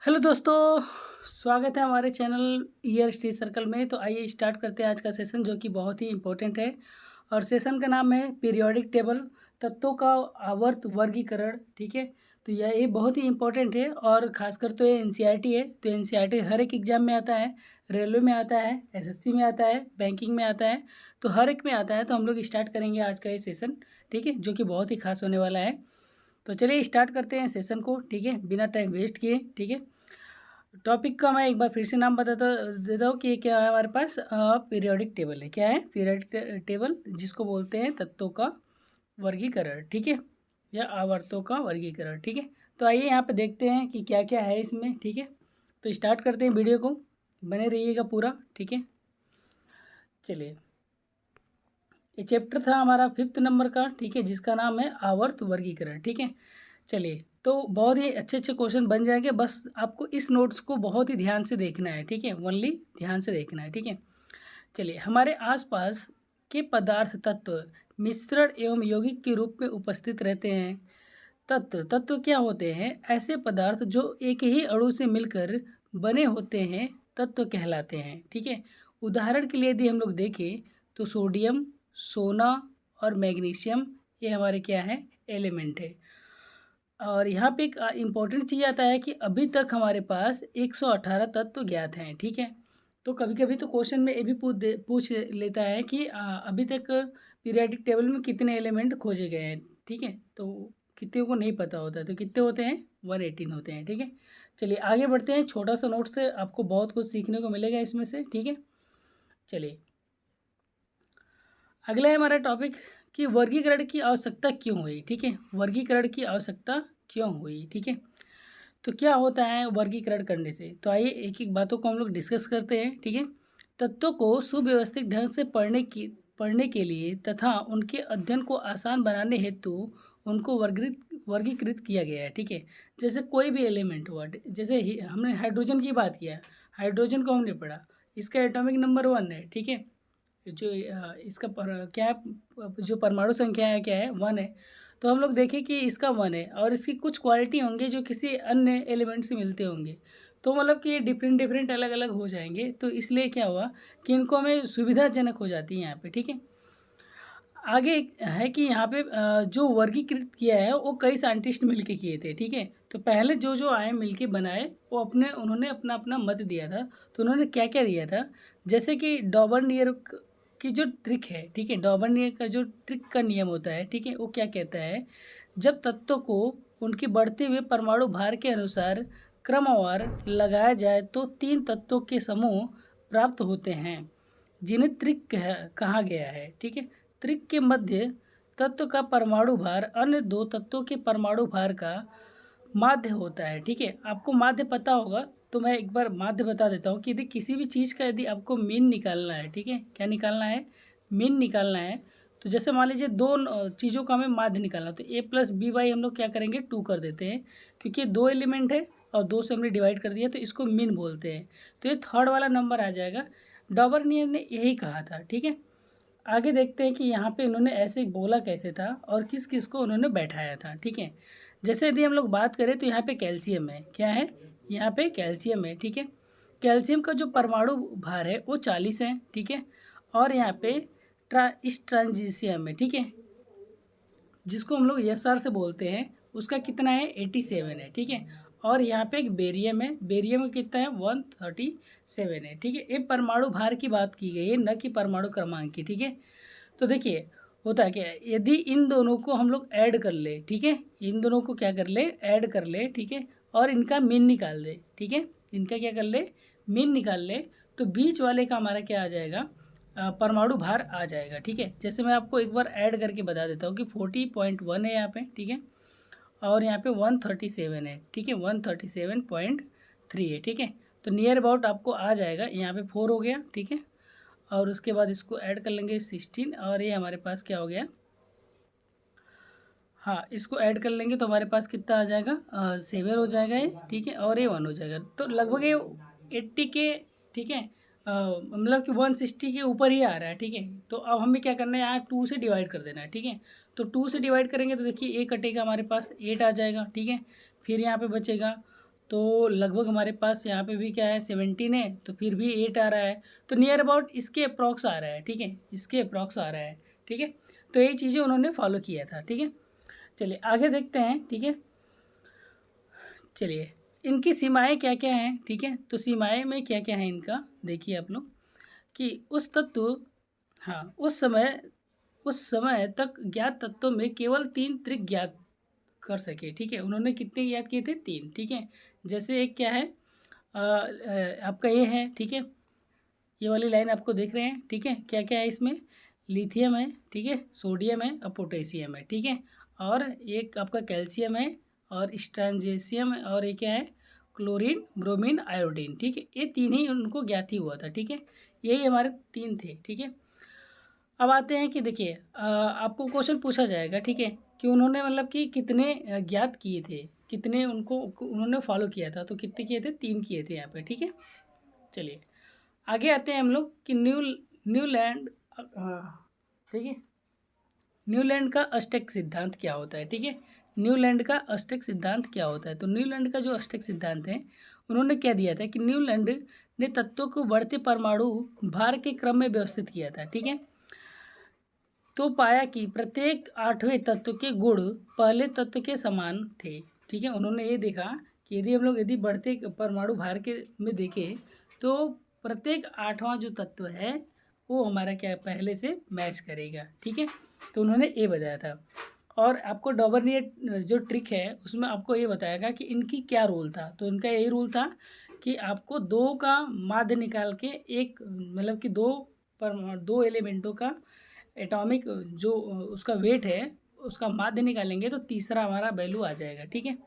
Hello दोस्तों, स्वागत है हमारे चैनल ईयर स्टडी सर्कल में। तो आइए स्टार्ट करते हैं आज का सेशन, जो कि बहुत ही इम्पोर्टेंट है। और सेशन का नाम है पीरियोडिक टेबल, तत्वों का आवर्त वर्गीकरण। ठीक है, तो ये बहुत ही इम्पोर्टेंट है और ख़ासकर तो ये एनसीईआरटी है। तो एनसीईआरटी हर एक एग्जाम में आता है, रेलवे में आता है, एसएससी में आता है, बैंकिंग में आता है, तो हर एक में आता है। तो हम लोग स्टार्ट करेंगे आज का ये सेशन, ठीक है, जो कि बहुत ही खास होने वाला है। तो चलिए स्टार्ट करते हैं सेशन को, ठीक है, बिना टाइम वेस्ट किए। ठीक है, टॉपिक का मैं एक बार फिर से नाम बताता देता हूँ कि ये क्या है हमारे पास। पीरियोडिक टेबल है। क्या है? पीरियोडिक टेबल, जिसको बोलते हैं तत्वों का वर्गीकरण, ठीक है, या आवर्तों का वर्गीकरण। ठीक है, तो आइए यहाँ पे देखते हैं कि क्या क्या है इसमें। ठीक है, तो स्टार्ट करते हैं वीडियो को, बने रहिएगा पूरा। ठीक है, चलिए, ये चैप्टर था हमारा 5th नंबर का, ठीक है, जिसका नाम है आवर्त वर्गीकरण। ठीक है, चलिए, तो बहुत ही अच्छे अच्छे क्वेश्चन बन जाएंगे, बस आपको इस नोट्स को बहुत ही ध्यान से देखना है। ठीक है, ओनली ध्यान से देखना है। ठीक है, चलिए, हमारे आसपास के पदार्थ तत्व मिश्रण एवं यौगिक के रूप में उपस्थित रहते हैं। तत्व तत्व क्या होते हैं? ऐसे पदार्थ जो एक ही अणु से मिलकर बने होते हैं, तत्व कहलाते हैं। ठीक है, उदाहरण के लिए यदि हम लोग देखें तो सोडियम, सोना और मैग्नीशियम, ये हमारे क्या है? एलिमेंट है। और यहाँ पे एक इम्पॉर्टेंट चीज़ आता है कि अभी तक हमारे पास 118 तत्व ज्ञात हैं। ठीक है, तो कभी कभी तो क्वेश्चन में ये भी पूछ लेता है कि अभी तक पीरियोडिक टेबल में कितने एलिमेंट खोजे गए हैं। ठीक है, तो कितने को नहीं पता होता है, तो कितने होते हैं? 118 होते हैं। ठीक है, चलिए आगे बढ़ते हैं। छोटा सा नोट से आपको बहुत कुछ सीखने को मिलेगा इसमें से। ठीक है, चलिए, अगला है हमारा टॉपिक कि वर्गीकरण की आवश्यकता क्यों हुई। ठीक है, वर्गीकरण की आवश्यकता क्यों हुई। ठीक है, तो क्या होता है वर्गीकरण करने से? तो आइए एक एक बातों को हम लोग डिस्कस करते हैं। ठीक है, तत्वों को सुव्यवस्थित ढंग से पढ़ने के लिए तथा उनके अध्ययन को आसान बनाने हेतु उनको वर्गीकृत किया गया है। ठीक है, जैसे कोई भी एलिमेंट हुआ, जैसे हमने हाइड्रोजन की बात किया, हाइड्रोजन को हमने पढ़ा, इसका एटॉमिक नंबर 1 है। ठीक है, जो इसका क्या है, जो परमाणु संख्या है क्या है? 1 है। तो हम लोग देखें कि इसका 1 है और इसकी कुछ क्वालिटी होंगे जो किसी अन्य एलिमेंट से मिलते होंगे, तो मतलब कि ये डिफरेंट डिफरेंट अलग अलग हो जाएंगे। तो इसलिए क्या हुआ कि इनको हमें सुविधाजनक हो जाती है यहाँ पे। ठीक है, आगे है कि यहाँ पे जो वर्गीकृत किया है वो कई साइंटिस्ट मिलके किए थे। ठीक है, तो पहले जो जो आए मिलके बनाए, वो उन्होंने अपना अपना मत दिया था। तो उन्होंने क्या क्या दिया था? जैसे कि डॉबर्नियर की जो ट्रिक है, ठीक है, डॉबर्नियर का जो ट्रिक का नियम होता है, ठीक है, वो क्या कहता है? जब तत्वों को उनके बढ़ते हुए परमाणु भार के अनुसार क्रमवार लगाया जाए तो 3 तत्वों के समूह प्राप्त होते हैं, जिन्हें त्रिक कहा गया है। ठीक है, त्रिक के मध्य तत्व का परमाणु भार अन्य 2 तत्वों के परमाणु भार का माध्य होता है। ठीक है, आपको माध्य पता होगा, तो मैं एक बार माध्य बता देता हूँ कि यदि किसी भी चीज़ का यदि आपको मीन निकालना है, ठीक है, क्या निकालना है? मीन निकालना है। तो जैसे मान लीजिए दो चीज़ों का हमें माध्य निकालना, तो a+b/, हम लोग क्या करेंगे? 2 कर देते हैं, क्योंकि 2 एलिमेंट है और 2 से हमने डिवाइड कर दिया, तो इसको मीन बोलते हैं। तो ये थर्ड वाला नंबर आ जाएगा। डॉबर्नियर ने यही कहा था। ठीक है, आगे देखते हैं कि यहाँ पे इन्होंने ऐसे बोला कैसे था और किस किस को उन्होंने बैठाया था। ठीक है, जैसे यदि हम लोग बात करें तो यहाँ पे कैल्शियम है। क्या है? यहाँ पे कैल्शियम है। ठीक है, कैल्शियम का जो परमाणु भार है वो 40 है। ठीक है, और यहाँ पे इस ट्रांजिशियम में, ठीक है, जिसको हम लोग SR से बोलते हैं, उसका कितना है? 87 है। ठीक है, और यहाँ पे एक बेरियम है, बेरियम का कितना है? 137 है। ठीक है, ये परमाणु भार की बात की गई है, न कि परमाणु क्रमांक की। ठीक है, तो देखिए होता है क्या है, यदि इन दोनों को हम लोग ऐड कर ले, ठीक है, इन दोनों को क्या कर ले? ऐड कर ले। ठीक है, और इनका मीन निकाल दे। ठीक है, इनका क्या कर ले? मीन निकाल ले, तो बीच वाले का हमारा क्या आ जाएगा? परमाणु भार आ जाएगा। ठीक है, जैसे मैं आपको एक बार ऐड करके बता देता हूँ कि 40.1 है यहाँ पे। ठीक है, और यहाँ पे 137 है। ठीक है, 137.3 है। ठीक है, तो नियर अबाउट आपको आ जाएगा, यहाँ पे 4 हो गया। ठीक है, और उसके बाद इसको ऐड कर लेंगे 16, और ये हमारे पास क्या हो गया? हाँ, इसको ऐड कर लेंगे तो हमारे पास कितना आ जाएगा? 7 हो जाएगा ये। ठीक है, और ये 1 हो जाएगा, तो लगभग ये 80 के, ठीक है, मतलब कि 160 के ऊपर ही आ रहा है। ठीक है, तो अब हमें क्या करना है? यहाँ 2 से डिवाइड कर देना है। ठीक है, तो 2 से डिवाइड करेंगे तो देखिए ए कटेगा, हमारे पास 8 आ जाएगा। ठीक है, फिर यहाँ पे बचेगा तो लगभग हमारे पास यहाँ पे भी क्या है 17 है, तो फिर भी 8 आ रहा है, तो नियर अबाउट इसके अप्रॉक्स आ रहा है, ठीक है, इसके अप्रॉक्स आ रहा है, ठीक है। तो यही चीज़ें उन्होंने फॉलो किया था, ठीक है। चलिए आगे देखते हैं, ठीक है। चलिए इनकी सीमाएं क्या क्या हैं, ठीक है। तो सीमाएं में क्या क्या है इनका, देखिए आप लोग कि उस तत्व, हाँ उस समय तक ज्ञात तत्वों में केवल 3 त्रिक ज्ञात कर सके, ठीक है। उन्होंने कितने याद किए थे, 3, ठीक है। जैसे एक क्या है आपका ये है, ठीक है, ये वाली लाइन आपको देख रहे हैं, ठीक है। क्या क्या है इसमें, लिथियम है, ठीक है, सोडियम है और पोटेशियम है, ठीक है। और एक आपका कैल्शियम है और स्ट्रांजेशियम है, और ये क्या है, क्लोरीन, ब्रोमीन, आयोडीन, ठीक है। ये 3 ही उनको ज्ञात ही हुआ था, ठीक है। यही हमारे 3 थे, ठीक है। अब आते हैं कि देखिए आपको क्वेश्चन पूछा जाएगा, ठीक है, कि उन्होंने मतलब कि कितने ज्ञात किए थे, कितने उनको उन्होंने फॉलो किया था, तो कितने किए थे, 3 किए थे यहाँ पे, ठीक है। चलिए आगे आते हैं हम लोग कि न्यूलैंड, ठीक है, न्यूलैंड का अष्टक सिद्धांत क्या होता है, ठीक है। न्यूलैंड का अष्टक सिद्धांत क्या होता है, तो न्यूलैंड का जो अष्टक सिद्धांत है, उन्होंने क्या दिया था कि न्यूलैंड ने तत्वों को बढ़ते परमाणु भार के क्रम में व्यवस्थित किया था, ठीक है। तो पाया कि प्रत्येक 8वें तत्व के गुण पहले तत्व के समान थे, ठीक है। उन्होंने ये देखा कि यदि बढ़ते परमाणु भार के में देखें तो प्रत्येक 8वां जो तत्व है वो हमारा क्या है, पहले से मैच करेगा, ठीक है। तो उन्होंने ये बताया था। और आपको डॉबरनियर जो ट्रिक है उसमें आपको ये बताएगा कि इनकी क्या रूल था, तो इनका यही रूल था कि आपको 2 का माध्य निकाल के एक मतलब कि 2 एलिमेंटों का एटॉमिक जो उसका वेट है उसका माध्य निकालेंगे तो तीसरा हमारा वैल्यू आ जाएगा, ठीक है।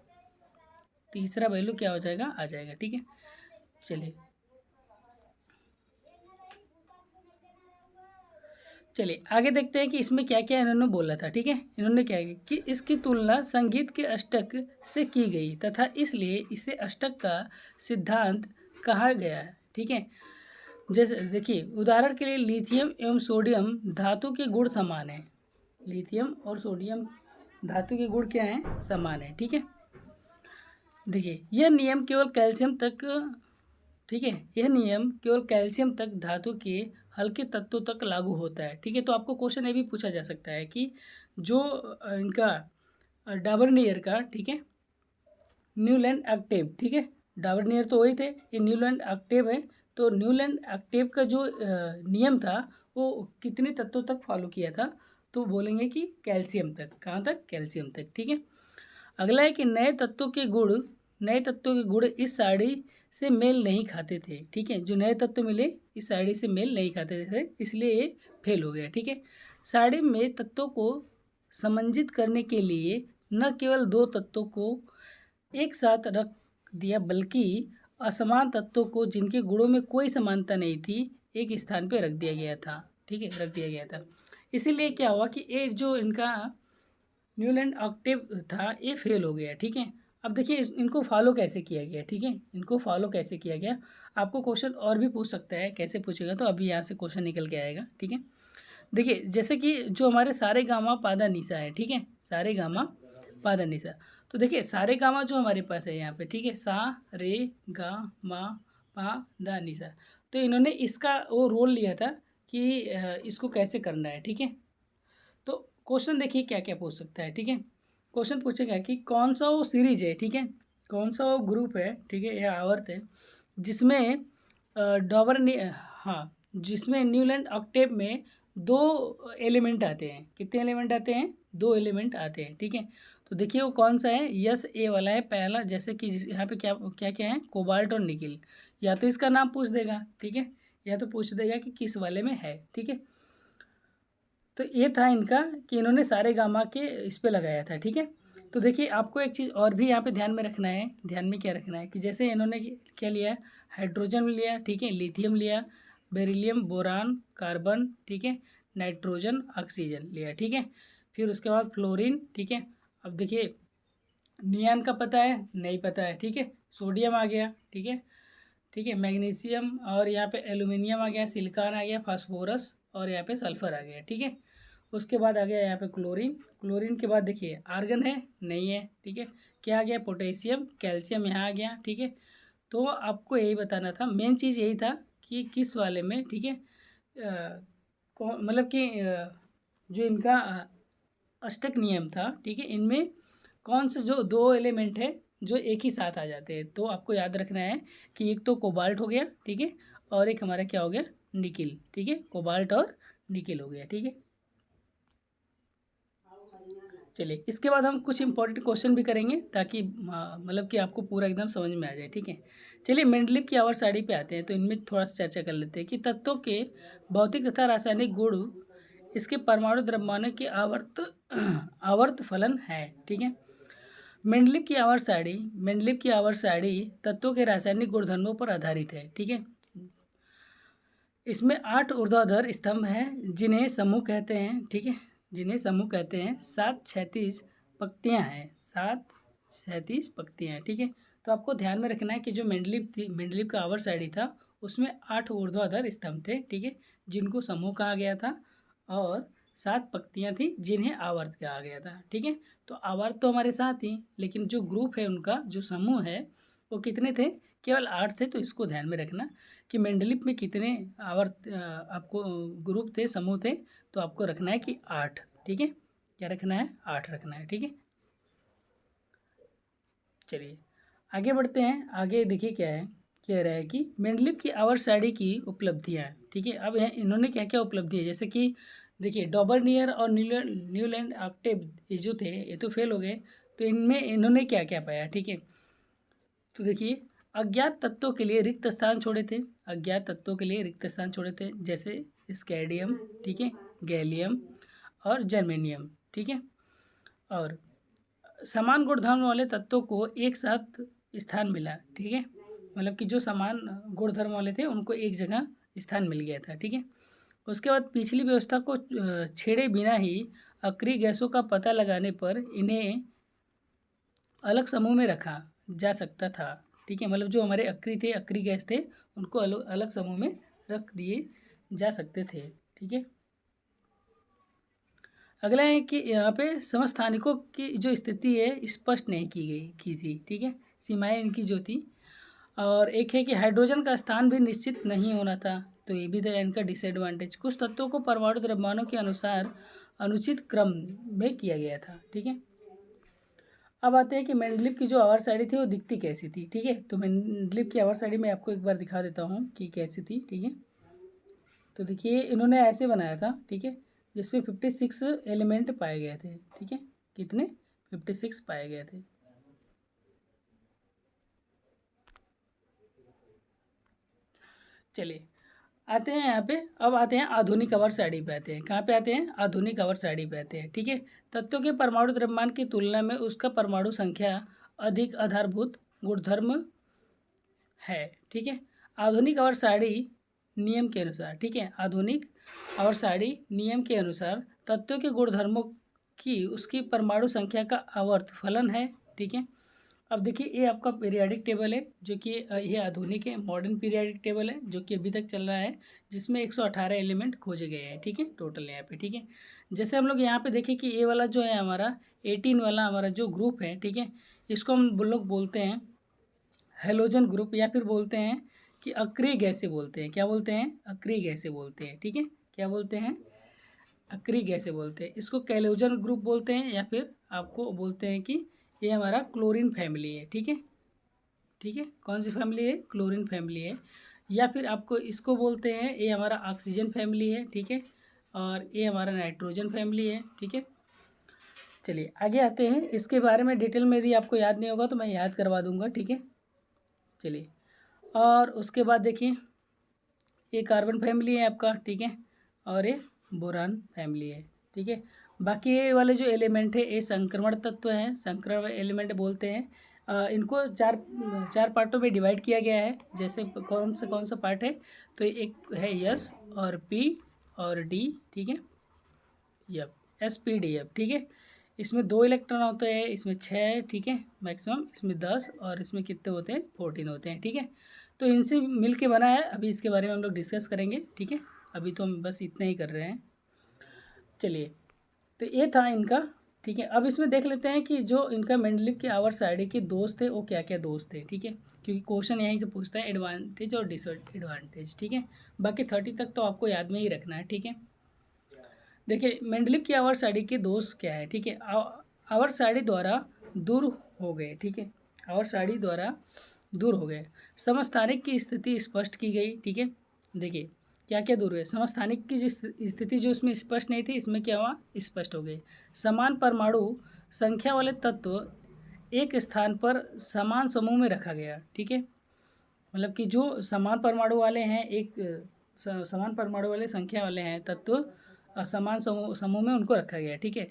तीसरा वैल्यू क्या हो जाएगा, आ जाएगा, ठीक है। चलिए चलिए आगे देखते हैं कि इसमें क्या क्या इन्होंने बोला था, ठीक है। इन्होंने क्या किया कि इसकी तुलना संगीत के अष्टक से की गई तथा इसलिए इसे अष्टक का सिद्धांत कहा गया है, ठीक है। जैसे देखिए उदाहरण के लिए लिथियम एवं सोडियम धातु के गुण समान है, लिथियम और सोडियम धातु के गुण क्या हैं, समान है, ठीक है। देखिए यह नियम केवल कैल्शियम तक, ठीक है, यह नियम केवल कैल्शियम तक धातु के हल्के तत्वों तक लागू होता है, ठीक है। तो आपको क्वेश्चन ये भी पूछा जा सकता है कि जो इनका डाबरनियर का, ठीक है, न्यूलैंड ऑक्टेव, ठीक है, डाबरनियर तो वही थे, ये न्यूलैंड ऑक्टेव है। तो न्यूलैंड ऑक्टेव का जो नियम था वो कितने तत्वों तक फॉलो किया था, तो बोलेंगे कि कैल्शियम तक, कहाँ तक, कैल्शियम तक, ठीक है। अगला है कि नए तत्वों के गुण इस सारणी से मेल नहीं खाते थे, ठीक है। जो नए तत्व मिले इस सारणी से मेल नहीं खाते थे, इसलिए ये फेल हो गया, ठीक है। सारणी में तत्वों को समंजित करने के लिए न केवल 2 तत्वों को एक साथ रख दिया बल्कि असमान तत्वों को जिनके गुणों में कोई समानता नहीं थी एक स्थान पर रख दिया गया था, ठीक है, रख दिया गया था। इसीलिए क्या हुआ कि ये जो इनका न्यूलैंड ऑक्टेव था ये फेल हो गया, ठीक है। अब देखिए इनको फॉलो कैसे किया गया, ठीक है, इनको फॉलो कैसे किया गया। आपको क्वेश्चन और भी पूछ सकता है, कैसे पूछेगा, तो अभी यहाँ से क्वेश्चन निकल के आएगा, ठीक है। देखिए जैसे कि जो हमारे सारे गामा पादा निशा है, ठीक है, सारे गामा पादा निशा। तो देखिए सारे गामा जो हमारे पास है यहाँ पे, ठीक है, सा रे गा मा पा दा निशा। तो इन्होंने इसका वो रोल लिया था कि इसको कैसे करना है, ठीक है। तो क्वेश्चन देखिए क्या क्या पूछ सकता है, ठीक है। क्वेश्चन पूछेगा कि कौन सा वो सीरीज है, ठीक है, कौन सा वो ग्रुप है, ठीक है, या आवर्त है जिसमें डॉबर ने, हाँ, जिसमें न्यूलैंड ऑक्टेव में 2 एलिमेंट आते हैं, कितने एलिमेंट आते हैं, 2 एलिमेंट आते हैं, ठीक है। तो देखिए वो कौन सा है, यस ए वाला है पहला, जैसे कि यहाँ पे क्या क्या क्या है, कोबाल्ट और निकिल। या तो इसका नाम पूछ देगा, ठीक है, या तो पूछ देगा कि किस वाले में है, ठीक है। तो ये था इनका कि इन्होंने सारे गामा के इस पे लगाया था, ठीक है। तो देखिए आपको एक चीज़ और भी यहाँ पे ध्यान में रखना है, ध्यान में क्या रखना है कि जैसे इन्होंने क्या लिया है, हाइड्रोजन लिया, ठीक है, लिथियम लिया, बेरिलियम, बोरान, कार्बन, ठीक है, नाइट्रोजन, ऑक्सीजन लिया, ठीक है। फिर उसके बाद फ्लोरीन, ठीक है। अब देखिए नियान का पता है, नहीं पता है, ठीक है, सोडियम आ गया, ठीक है, ठीक है, मैग्नीशियम, और यहाँ पे एल्यूमिनियम आ गया, सिलिकॉन आ गया, फास्फोरस, और यहाँ पे सल्फर आ गया, ठीक है। उसके बाद आ गया यहाँ पे क्लोरीन। क्लोरीन के बाद देखिए आर्गन है, नहीं है, ठीक है। क्या आ गया? पोटेशियम, कैल्शियम यहाँ आ गया, ठीक है। तो आपको यही बताना था, मेन चीज़ यही था कि किस वाले में, ठीक है, मतलब कि जो इनका अष्टक नियम था, ठीक है, इनमें कौन से जो दो एलिमेंट है जो एक ही साथ आ जाते हैं। तो आपको याद रखना है कि एक तो कोबाल्ट हो गया, ठीक है, और एक हमारा क्या हो गया? निकिल, ठीक है, कोबाल्ट और निकिल हो गया, ठीक है। चलिए इसके बाद हम कुछ इंपॉर्टेंट क्वेश्चन भी करेंगे ताकि मतलब कि आपको पूरा एकदम समझ में आ जाए, ठीक है। चलिए मेंडलीव की आवर्त सारणी पे आते हैं, तो इनमें थोड़ा सा चर्चा कर लेते हैं कि तत्वों के भौतिक तथा रासायनिक गुण इसके परमाणु द्रव्यमानों के आवर्त आवर्त फलन है, ठीक है। मेंडलीव की आवर्त सारणी तत्वों के रासायनिक गुणधर्मों पर आधारित है, ठीक है। इसमें 8 ऊर्ध्वाधर स्तंभ हैं जिन्हें समूह कहते हैं, ठीक है, जिन्हें समूह कहते हैं। 7 क्षैतिज पंक्तियां हैं, 7 क्षैतिज पंक्तियां हैं, ठीक है। तो आपको ध्यान में रखना है कि जो मेंडलीव का आवर्त सारणी था उसमें 8 ऊर्ध्वाधर स्तंभ थे, ठीक है, जिनको समूह कहा गया था, और 7 पंक्तियां थी जिन्हें आवर्त कहा गया था, ठीक है। तो आवर्त तो हमारे साथ ही, लेकिन जो ग्रुप है उनका जो समूह है वो कितने थे? केवल 8 थे। तो इसको ध्यान में रखना कि मेंडलीव में कितने आवर्त आपको ग्रुप थे, समूह थे। तो आपको रखना है कि 8, ठीक है। क्या रखना है? 8 रखना है, ठीक है। चलिए आगे बढ़ते हैं। आगे देखिए क्या है, कह रहा है कि मेंडलीव की आवर्त सारणी की उपलब्धियाँ, ठीक है। अब इन्होंने क्या क्या उपलब्धि है, जैसे कि देखिए डॉबरनियर और न्यूलैंड ऑक्टेव ये जो थे ये तो फेल हो गए। तो इनमें इन्होंने क्या क्या पाया, ठीक है। तो देखिए अज्ञात तत्वों के लिए रिक्त स्थान छोड़े थे, अज्ञात तत्वों के लिए रिक्त स्थान छोड़े थे, जैसे स्कैडियम, ठीक है, गैलियम और जर्मेनियम, ठीक है। और समान गुणधर्म वाले तत्वों को एक साथ स्थान मिला, ठीक है, मतलब कि जो समान गुणधर्म वाले थे उनको एक जगह स्थान मिल गया था, ठीक है। उसके बाद पिछली व्यवस्था को छेड़े बिना ही अक्रिय गैसों का पता लगाने पर इन्हें अलग समूह में रखा जा सकता था, ठीक है। मतलब जो हमारे अक्रिय गैस थे उनको अलग अलग समूह में रख दिए जा सकते थे, ठीक है। अगला है कि यहाँ पे समस्थानिकों की जो स्थिति है स्पष्ट नहीं की थी, ठीक है, सीमाएं इनकी जो थी। और एक है कि हाइड्रोजन का स्थान भी निश्चित नहीं होना था, तो ये भी था इनका डिसएडवांटेज। कुछ तत्वों को परमाणु द्रव्यमानों के अनुसार अनुचित क्रम में किया गया था, ठीक है। अब आते हैं कि मेंडलीव की जो आवर्त सारणी थी वो दिखती कैसी थी, ठीक है। तो मेंडलीव की आवर्त सारणी मैं आपको एक बार दिखा देता हूँ कि कैसी थी, ठीक है। तो देखिए इन्होंने ऐसे बनाया था, ठीक है, जिसमें 56 एलिमेंट पाए गए थे, ठीक है। कितने? 56 पाए गए थे। चलिए आते हैं यहाँ पे, अब आते हैं आधुनिक आवर्त सारणी पे आते हैं। कहाँ पे आते हैं? आधुनिक आवर्त सारणी पे आते हैं, ठीक है। तत्वों के परमाणु द्रव्यमान की तुलना में उसका परमाणु संख्या अधिक आधारभूत गुणधर्म है, ठीक है। आधुनिक आवर्त सारणी नियम के अनुसार, ठीक है, आधुनिक आवर्त सारणी नियम के अनुसार तत्वों के गुणधर्मों की उसकी परमाणु संख्या का आवर्त फलन है, ठीक है। अब देखिए ये आपका पीरियाडिक टेबल है जो कि ये आधुनिक है, मॉडर्न पीरियाडिक टेबल है जो कि अभी तक चल रहा है, जिसमें 118 एलिमेंट खोजे गए हैं, ठीक है, टोटल यहाँ पे, ठीक है। जैसे हम लोग यहाँ पे देखें कि ये वाला जो है हमारा 18 वाला हमारा जो ग्रुप है, ठीक है, इसको हम लोग बोलते हैं हेलोजन ग्रुप, या फिर बोलते हैं कि अक्रिय गैसें बोलते हैं। क्या बोलते हैं? अक्रिय गैसें बोलते हैं, ठीक है। क्या बोलते हैं? अक्रिय गैसें बोलते हैं। इसको कैलोजन ग्रुप बोलते हैं, या फिर आपको बोलते हैं कि ये हमारा क्लोरीन फैमिली है, ठीक है, ठीक है। कौन सी फैमिली है? क्लोरीन फैमिली है। या फिर आपको इसको बोलते हैं ये हमारा ऑक्सीजन फैमिली है, ठीक है, और ये हमारा नाइट्रोजन फैमिली है, ठीक है। चलिए आगे आते हैं, इसके बारे में डिटेल में यदि आपको याद नहीं होगा तो मैं याद करवा दूंगा, ठीक है। चलिए और उसके बाद देखिए ये कार्बन फैमिली है आपका, ठीक है, और ये बोरान फैमिली है, ठीक है। बाकी ये वाले जो एलिमेंट है ये संक्रमण तत्व हैं, संक्रमण एलिमेंट बोलते हैं। इनको चार चार पार्टों में डिवाइड किया गया है। जैसे कौन सा पार्ट है? तो एक है यस और पी और डी, ठीक है, yup, S P D F, ठीक है। इसमें 2 इलेक्ट्रॉन होते हैं, इसमें 6, ठीक है, मैक्सिमम, इसमें 10 और इसमें कितने होते हैं? 14 होते हैं, ठीक है। तो इनसे मिल के बना है, अभी इसके बारे में हम लोग डिस्कस करेंगे, ठीक है। अभी तो हम बस इतना ही कर रहे हैं। चलिए तो ये था इनका, ठीक है। अब इसमें देख लेते हैं कि जो इनका मेंडलीव के आवर साइड के दोस्त थे वो क्या क्या दोस्त थे, ठीक है, क्योंकि क्वेश्चन यहीं से पूछता है एडवांटेज और डिसएडवांटेज, ठीक है। बाकी 30 तक तो आपको याद में ही रखना है, ठीक है। देखिए मेंडलीव की आवर साइड के दोस्त क्या है, ठीक है। आवर साइड द्वारा दूर हो गए, ठीक है, आवर साइड द्वारा दूर हो गए। समस्थानिक की स्थिति स्पष्ट की गई, ठीक है। देखिए क्या क्या दूर हुए, समस्थानिक की जिस स्थिति जो इसमें स्पष्ट नहीं थी, इसमें क्या हुआ, स्पष्ट हो गई। समान परमाणु संख्या वाले तत्व एक स्थान पर समान समूह में रखा गया, ठीक है। मतलब कि जो समान परमाणु वाले हैं, एक समान परमाणु वाले संख्या वाले हैं तत्व समान समूह समूह में उनको रखा गया, ठीक है।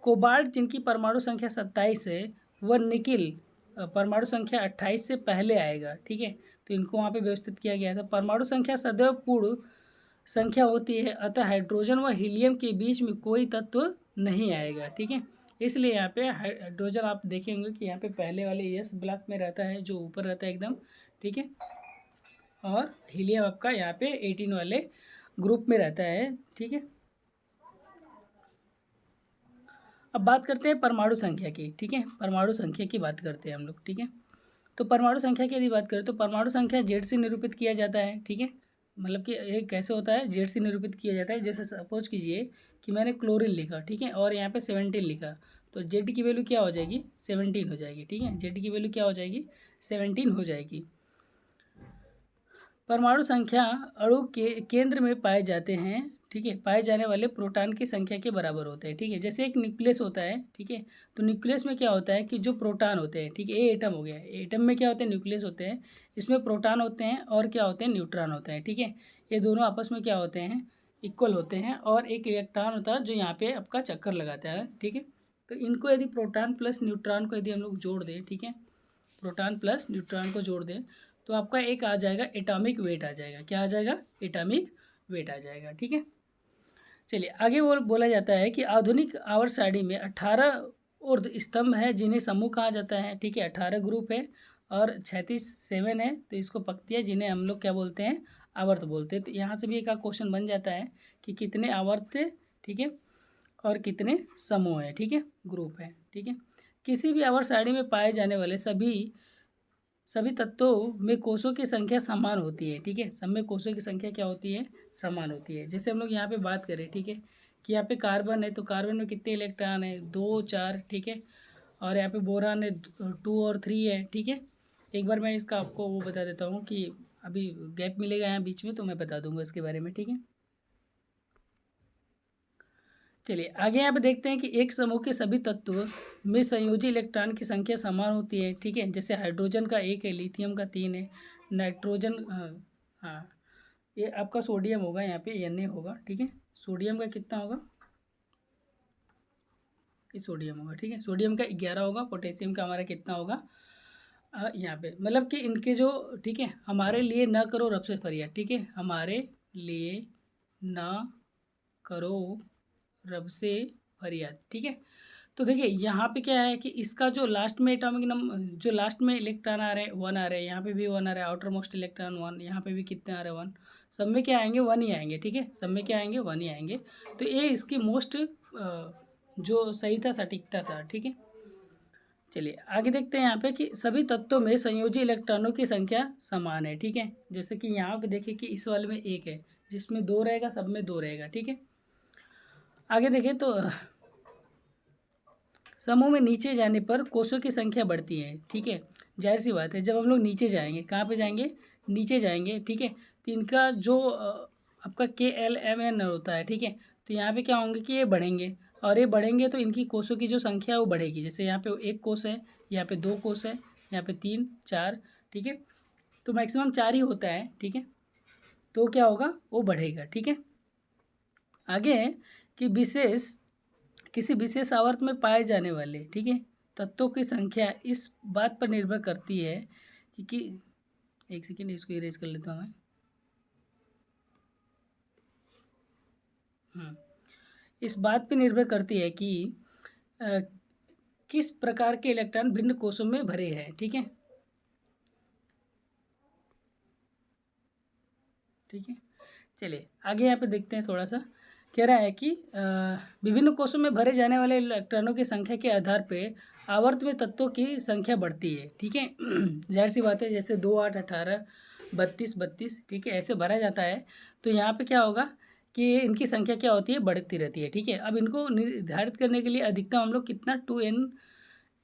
कोबाल्ट जिनकी परमाणु संख्या 27 है, वह निकिल परमाणु संख्या 28 से पहले आएगा, ठीक है। तो इनको वहाँ पे व्यवस्थित किया गया था। परमाणु संख्या सदैव पूर्ण संख्या होती है, अतः हाइड्रोजन व हीलियम के बीच में कोई तत्व नहीं आएगा, ठीक है। इसलिए यहाँ पे हाइड्रोजन आप देखेंगे कि यहाँ पे पहले वाले एस ब्लॉक में रहता है, जो ऊपर रहता है एकदम, ठीक है। और हीलियम आपका यहाँ पे 18 वाले ग्रुप में रहता है, ठीक है। अब बात करते हैं परमाणु संख्या की, ठीक है। परमाणु संख्या की बात करते हैं हम लोग, ठीक है। तो परमाणु संख्या की यदि बात करें तो परमाणु संख्या जेड से निरूपित किया जाता है, ठीक है। मतलब कि ये कैसे होता है, जेड से निरूपित किया जाता है। जैसे सपोज कीजिए कि मैंने क्लोरीन लिखा, ठीक है, और यहाँ पे 17 लिखा, तो जेड की वैल्यू क्या हो जाएगी, 17 हो जाएगी, ठीक है। जेड की वैल्यू क्या हो जाएगी, 17 हो जाएगी। परमाणु संख्या अणु के केंद्र में पाए जाते हैं, ठीक है, पाए जाने वाले प्रोटॉन की संख्या के बराबर होते हैं, ठीक है। जैसे एक न्यूक्लियस होता है, ठीक है, तो न्यूक्लियस में क्या होता है कि जो प्रोटॉन होते हैं, ठीक है, ये एटम हो गया, एटम में क्या होते हैं, न्यूक्लियस होते हैं, इसमें प्रोटॉन होते हैं और क्या होते हैं, न्यूट्रॉन होते हैं, ठीक है। ये दोनों आपस में क्या होते हैं, इक्वल होते हैं, और एक इलेक्ट्रॉन होता है जो यहाँ पे आपका चक्कर लगाता है, ठीक है। तो इनको यदि प्रोटॉन प्लस न्यूट्रॉन को यदि हम लोग जोड़ दें, ठीक है, प्रोटॉन प्लस न्यूट्रॉन को जोड़ दें, तो आपका एक आ जाएगा एटॉमिक वेट आ जाएगा, क्या आ जाएगा, एटॉमिक वेट आ जाएगा, ठीक है। चलिए आगे बोला जाता है कि आधुनिक आवर्त सारणी में 18 ऊर्ध्व स्तंभ है जिन्हें समूह कहा जाता है, ठीक है। 18 ग्रुप है और 36 7 है, तो इसको पंक्तियाँ जिन्हें हम लोग क्या बोलते हैं, आवर्त बोलते हैं। तो यहाँ से भी एक क्वेश्चन बन जाता है कि कितने आवर्त थे, ठीक है, और कितने समूह है, ठीक है, ग्रुप है, ठीक है। किसी भी आवर्त सारणी में पाए जाने वाले सभी तत्वों में कोषों की संख्या समान होती है, ठीक है। सब में कोषों की संख्या क्या होती है, समान होती है। जैसे हम लोग यहाँ पे बात करें, ठीक है, कि यहाँ पे कार्बन है, तो कार्बन में कितने इलेक्ट्रॉन है, 2 4, ठीक है। और यहाँ पे बोरान है 2 और 3 है, ठीक है। एक बार मैं इसका आपको वो बता देता हूँ कि अभी गैप मिलेगा यहाँ बीच में, तो मैं बता दूंगा इसके बारे में, ठीक है। चलिए आगे यहाँ पे देखते हैं कि एक समूह के सभी तत्व में संयोजी इलेक्ट्रॉन की संख्या समान होती है, ठीक है। जैसे हाइड्रोजन का 1 है, लिथियम का 3 है, नाइट्रोजन, हाँ, ये आपका सोडियम होगा, यहाँ पे Na होगा, ठीक है। सोडियम का कितना होगा, ये सोडियम होगा, ठीक है। सोडियम का 11 होगा, पोटेशियम का हमारा कितना होगा, यहाँ पे मतलब कि इनके जो, ठीक है, हमारे लिए न करो रब से फरियाद, ठीक है, हमारे लिए न करो रब से फरियाद, ठीक है। तो देखिए यहाँ पे क्या है कि इसका जो लास्ट में एटॉमिक नंबर, जो लास्ट में इलेक्ट्रॉन आ रहे हैं 1 आ रहे हैं, यहाँ पे भी 1 आ रहा है, आउटर मोस्ट इलेक्ट्रॉन 1, यहाँ पे भी कितने आ रहे हैं 1, सब में क्या आएंगे, 1 ही आएंगे, ठीक है, सब में क्या आएंगे, 1 ही आएंगे। तो ये इसकी मोस्ट जो सही था, सटीकता था, ठीक है। चलिए आगे देखते हैं यहाँ पे कि सभी तत्वों में संयोजी इलेक्ट्रॉनों की संख्या समान है, ठीक है। जैसे कि यहाँ पे देखिए कि इस वाले में 1 है, जिसमें 2 रहेगा, सब में 2 रहेगा, ठीक है। आगे देखें तो समूह में नीचे जाने पर कोषों की संख्या बढ़ती है, ठीक है। जाहिर सी बात है, जब हम लोग नीचे जाएंगे, कहाँ पे जाएंगे, नीचे जाएंगे, ठीक है, तो इनका जो आपका KLMN होता है, ठीक है। तो यहाँ पे क्या होंगे कि ये बढ़ेंगे, और ये बढ़ेंगे तो इनकी कोषों की जो संख्या है वो बढ़ेगी। जैसे यहाँ पे 1 कोष है, यहाँ पे 2 कोष है, यहाँ पे 3 4, ठीक है। तो मैक्सिमम 4 ही होता है, ठीक है। तो क्या होगा, वो बढ़ेगा, ठीक है। आगे है कि किसी विशेष आवर्त में पाए जाने वाले, ठीक है, तत्वों की संख्या इस बात पर निर्भर करती है कि एक सेकेंड, इसको इरेज कर लेता हूँ मैं। इस बात पर निर्भर करती है कि अ, किस प्रकार के इलेक्ट्रॉन भिन्न कोषों में भरे हैं, ठीक है, ठीक है। चलिए आगे यहाँ पे देखते हैं थोड़ा सा कह रहा है कि विभिन्न कोषों में भरे जाने वाले इलेक्ट्रॉनों की संख्या के आधार पे आवर्त में तत्वों की संख्या बढ़ती है, ठीक है। जाहिर सी बात है, जैसे 2, 8, 18, 32, 32, ठीक है, ऐसे भरा जाता है। तो यहाँ पे क्या होगा कि इनकी संख्या क्या होती है, बढ़ती रहती है, ठीक है। अब इनको निर्धारित करने के लिए अधिकतम हम लोग कितना 2n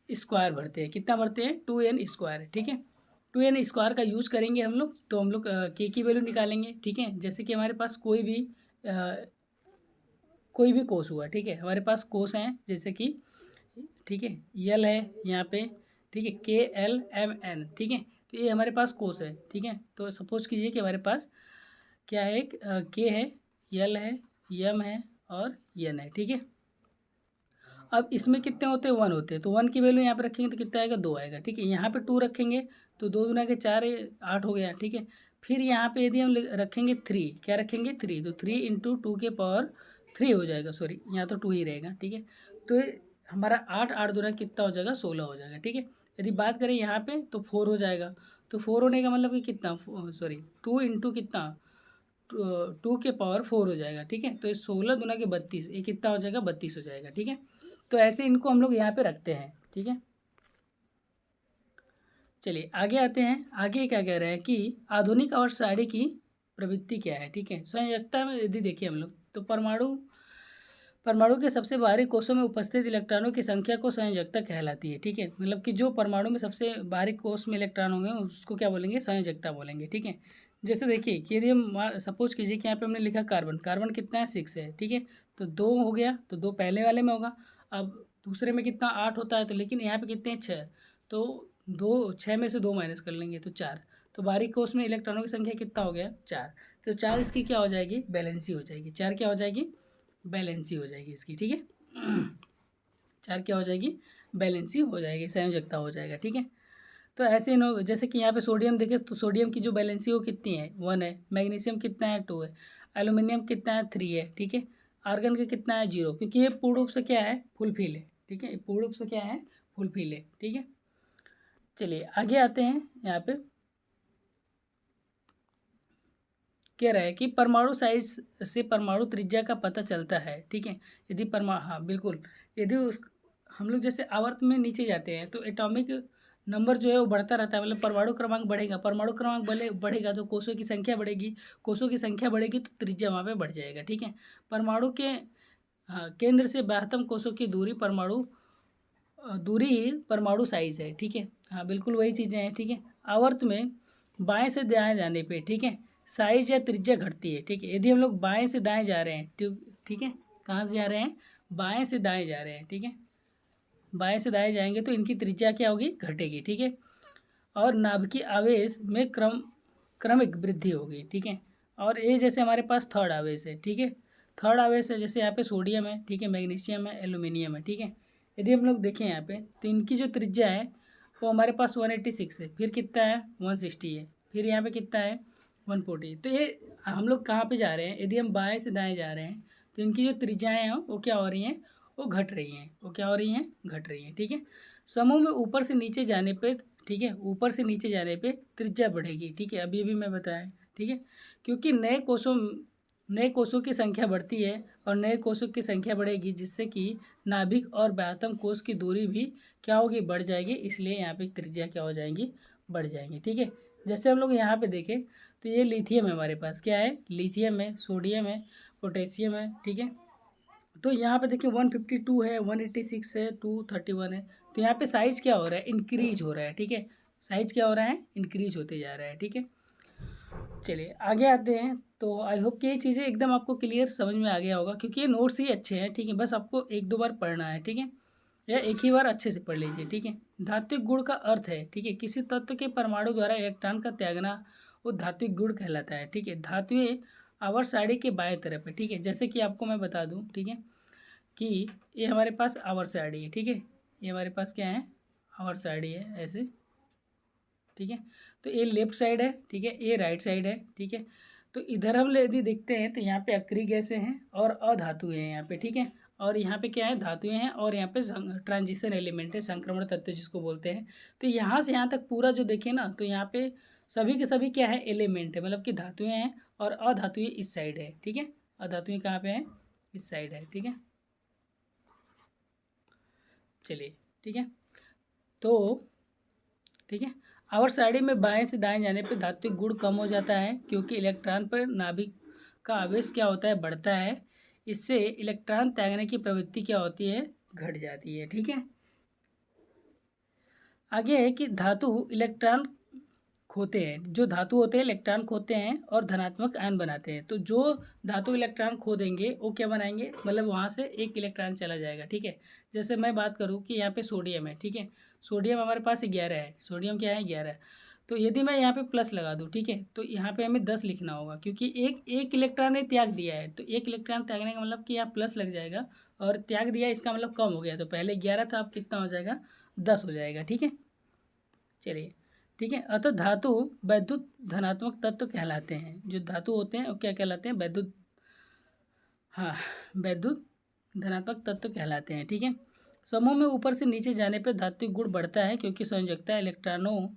स्क्वायर भरते हैं, कितना भरते हैं 2n स्क्वायर, ठीक है। 2n स्क्वायर का यूज़ करेंगे हम लोग, तो हम लोग के की वैल्यू निकालेंगे, ठीक है। जैसे कि हमारे पास कोई भी कोष हुआ, ठीक है, हमारे पास कोष हैं जैसे कि, ठीक है, यल है यहाँ पे, ठीक है, KLMN, ठीक है। तो ये हमारे पास कोष है, ठीक है। तो सपोज कीजिए कि हमारे पास क्या है, एक के है, यल है, यम है और यन है, ठीक है। अब इसमें कितने होते हैं, 1 होते हैं, तो 1 की वैल्यू यहाँ पे रखेंगे तो कितना आएगा, 2 आएगा, ठीक है। यहाँ पे 2 रखेंगे तो 2 दूना के 4 8 हो गया, ठीक है। फिर यहाँ पे यदि हम रखेंगे 3, क्या रखेंगे 3, तो 3 इंटू 2 के पावर 3 हो जाएगा, सॉरी यहाँ तो 2 ही रहेगा, ठीक है। तो ये हमारा 8 8 दूना कितना हो जाएगा, 16 हो जाएगा, ठीक है। यदि बात करें यहाँ पे तो 4 हो जाएगा, तो 4 होने का मतलब कि कितना, सॉरी 2 इंटू कितना, 2 के पावर 4 हो जाएगा, ठीक है। तो ये 16 दूना के 32, ये कितना हो जाएगा, 32 हो जाएगा, ठीक है। तो ऐसे इनको हम लोग यहाँ पे रखते हैं, ठीक है। चलिए आगे आते हैं। आगे क्या कह रहे हैं कि आधुनिक आवर्त सारणी की प्रवृत्ति क्या है, ठीक है। संयोजकता में यदि देखिए हम लोग, तो परमाणु के सबसे बाहरी कोषों में उपस्थित इलेक्ट्रॉनों की संख्या को संयोजकता कहलाती है, ठीक है। मतलब कि जो परमाणु में सबसे बाहरी कोष में इलेक्ट्रॉन होंगे उसको क्या बोलेंगे, संयोजकता बोलेंगे, ठीक है। जैसे देखिए कि यदि हम सपोज कीजिए कि यहाँ पे हमने लिखा कार्बन, कार्बन कितना है 6 है, ठीक है। तो 2 हो गया, तो 2 पहले वाले में होगा। अब दूसरे में कितना 8 होता है, तो लेकिन यहाँ पे कितने हैं 6, तो 2 6 में से 2 माइनस कर लेंगे तो 4। तो बारीक कोष में इलेक्ट्रॉनों की संख्या कितना हो गया, 4। तो 4 इसकी क्या हो जाएगी, बैलेंसी हो जाएगी, 4 क्या हो जाएगी, बैलेंसी हो जाएगी इसकी, ठीक है। 4 क्या हो जाएगी, बैलेंसी हो जाएगी, संयोजकता हो जाएगा, ठीक है। तो ऐसे इन जैसे कि यहाँ पे सोडियम देखें तो सोडियम की जो बैलेंसी वो कितनी है, 1 है। मैग्नीशियम कितना है, 2 है। एल्यूमिनियम कितना है, 3 है, ठीक है। आर्गन का कितना है, 0, क्योंकि ये पूर्ण रूप से क्या है, फुलफिल है, ठीक है। पूर्ण रूप से क्या है, फुलफिल है, ठीक है। चलिए आगे आते हैं। यहाँ पे कह रहा है कि परमाणु साइज से परमाणु त्रिज्या का पता चलता है, ठीक है। यदि हाँ बिल्कुल, यदि उस हम लोग जैसे आवर्त में नीचे जाते हैं तो एटॉमिक नंबर जो है वो बढ़ता रहता है, मतलब परमाणु क्रमांक बढ़ेगा, परमाणु क्रमांक बढ़ेगा तो कोषों की संख्या बढ़ेगी, कोषों की संख्या बढ़ेगी तो त्रिज्या वहाँ पे बढ़ जाएगा, ठीक है। परमाणु के केंद्र से बाह्यतम कोषों की दूरी ही परमाणु साइज है, ठीक है। हाँ बिल्कुल वही चीज़ें हैं, ठीक है। आवर्त में बाएं से दाएं जाने पे, ठीक है, साइज या त्रिज्या घटती है, ठीक है। यदि हम लोग बाएं से दाएं जा रहे हैं, ठीक है, कहाँ से जा रहे हैं, बाएं से दाएं जा रहे हैं, ठीक है। बाएं से दाएं जाएंगे तो इनकी त्रिज्या क्या होगी, घटेगी, ठीक है। और नाभिकीय आवेश में क्रमिक वृद्धि होगी, ठीक है। और ये जैसे हमारे पास थर्ड आवेश है, ठीक है। थर्ड आवेश है जैसे यहाँ पे सोडियम है, ठीक है, मैग्नीशियम है, एल्यूमिनियम है, ठीक है। यदि हम लोग देखें यहाँ पे तो इनकी जो त्रिज्या है वो हमारे पास 186 है, फिर कितना है 160 है, फिर यहाँ पे कितना है 140। तो ये हम लोग कहाँ पे जा रहे हैं, यदि हम बाएं से दाएं जा रहे हैं तो इनकी जो त्रिज्याएँ हैं वो क्या हो रही हैं, वो घट रही हैं, वो क्या हो रही हैं, घट रही हैं, ठीक है। समूह में ऊपर से नीचे जाने पे, ठीक है, ऊपर से नीचे जाने पे त्रिज्या बढ़ेगी, ठीक है। अब ये भी मैं बताया, ठीक है, क्योंकि नए कोषों की संख्या बढ़ती है और नए कोषों की संख्या बढ़ेगी, जिससे कि नाभिक और बाह्यतम कोष की दूरी भी क्या होगी, बढ़ जाएगी, इसलिए यहाँ पे त्रिज्या क्या हो जाएंगी, बढ़ जाएंगी, ठीक है। जैसे हम लोग यहाँ पे देखें तो ये लिथियम है, हमारे पास क्या है, लिथियम है, सोडियम है, पोटेशियम है, ठीक है। तो यहाँ पे देखिए 152 है, 186 है, 231 है। तो यहाँ पे साइज़ क्या हो रहा है, इंक्रीज हो रहा है, ठीक है। साइज़ क्या हो रहा है, इंक्रीज होते जा रहा है, ठीक है। चलिए आगे आते हैं। तो आई होप कि ये चीज़ें एकदम आपको क्लियर समझ में आ गया होगा, क्योंकि ये नोट्स ही अच्छे हैं, ठीक है। बस आपको 1-2 बार पढ़ना है, ठीक है, या एक ही बार अच्छे से पढ़ लीजिए, ठीक है। धात्विक गुण का अर्थ है, ठीक है, किसी तत्व के परमाणु द्वारा इलेक्ट्रॉन का त्यागना वो धात्विक गुण कहलाता है, ठीक है। धात्वीय आवर्त सारणी के बाएं तरफ है, ठीक है। जैसे कि आपको मैं बता दूं, ठीक है, कि ये हमारे पास आवर्त सारणी है, ठीक है। ये हमारे पास क्या है, आवर्त सारणी है ऐसे, ठीक है। तो ये लेफ्ट साइड है, ठीक है, ये राइट साइड है, ठीक है। तो इधर हम यदि देखते हैं तो यहाँ पे अक्रिय गैसें हैं और अधातुएं हैं यहाँ पे, ठीक है। और यहाँ पे क्या है, धातुएं हैं और यहाँ पे ट्रांजिशन एलिमेंट है, संक्रमण तत्व जिसको बोलते हैं। तो यहाँ से यहाँ तक पूरा जो देखें ना, तो यहाँ पे सभी के सभी क्या है, एलिमेंट है, मतलब कि धातुएं हैं और अधातुएं इस साइड है, ठीक है। अधातुएं कहाँ पे हैं, इस साइड है, ठीक है। चलिए, ठीक है। तो ठीक है, आवर्त सारणी में बाएं से दाएं जाने पर धात्विक गुण कम हो जाता है, क्योंकि इलेक्ट्रॉन पर नाभिक का आवेश क्या होता है, बढ़ता है। इससे इलेक्ट्रॉन त्यागने की प्रवृत्ति क्या होती है, घट जाती है, ठीक है। आगे है कि धातु इलेक्ट्रॉन खोते हैं, जो धातु होते हैं इलेक्ट्रॉन खोते हैं और धनात्मक आयन बनाते हैं। तो जो धातु इलेक्ट्रॉन खो देंगे वो क्या बनाएंगे, मतलब वहाँ से एक इलेक्ट्रॉन चला जाएगा, ठीक है। जैसे मैं बात करूँ कि यहाँ पे सोडियम है, ठीक है। सोडियम हमारे पास 11 है, सोडियम क्या है, 11। तो यदि मैं यहाँ पे प्लस लगा दूँ, ठीक है, तो यहाँ पे हमें 10 लिखना होगा, क्योंकि एक एक इलेक्ट्रॉन ने त्याग दिया है। तो एक इलेक्ट्रॉन त्यागने का मतलब कि यहाँ प्लस लग जाएगा, और त्याग दिया इसका मतलब कम हो गया। तो पहले 11 था, अब कितना हो जाएगा, 10 हो जाएगा, ठीक है। चलिए, ठीक है। अतः धातु वैद्युत धनात्मक तत्व कहलाते हैं। जो धातु होते हैं वो क्या कहलाते हैं, वैद्युत, हाँ, वैद्युत धनात्मक तत्व कहलाते हैं, ठीक है। समूह में ऊपर से नीचे जाने पर धात्विक गुण बढ़ता है, क्योंकि संयोजकता इलेक्ट्रॉनों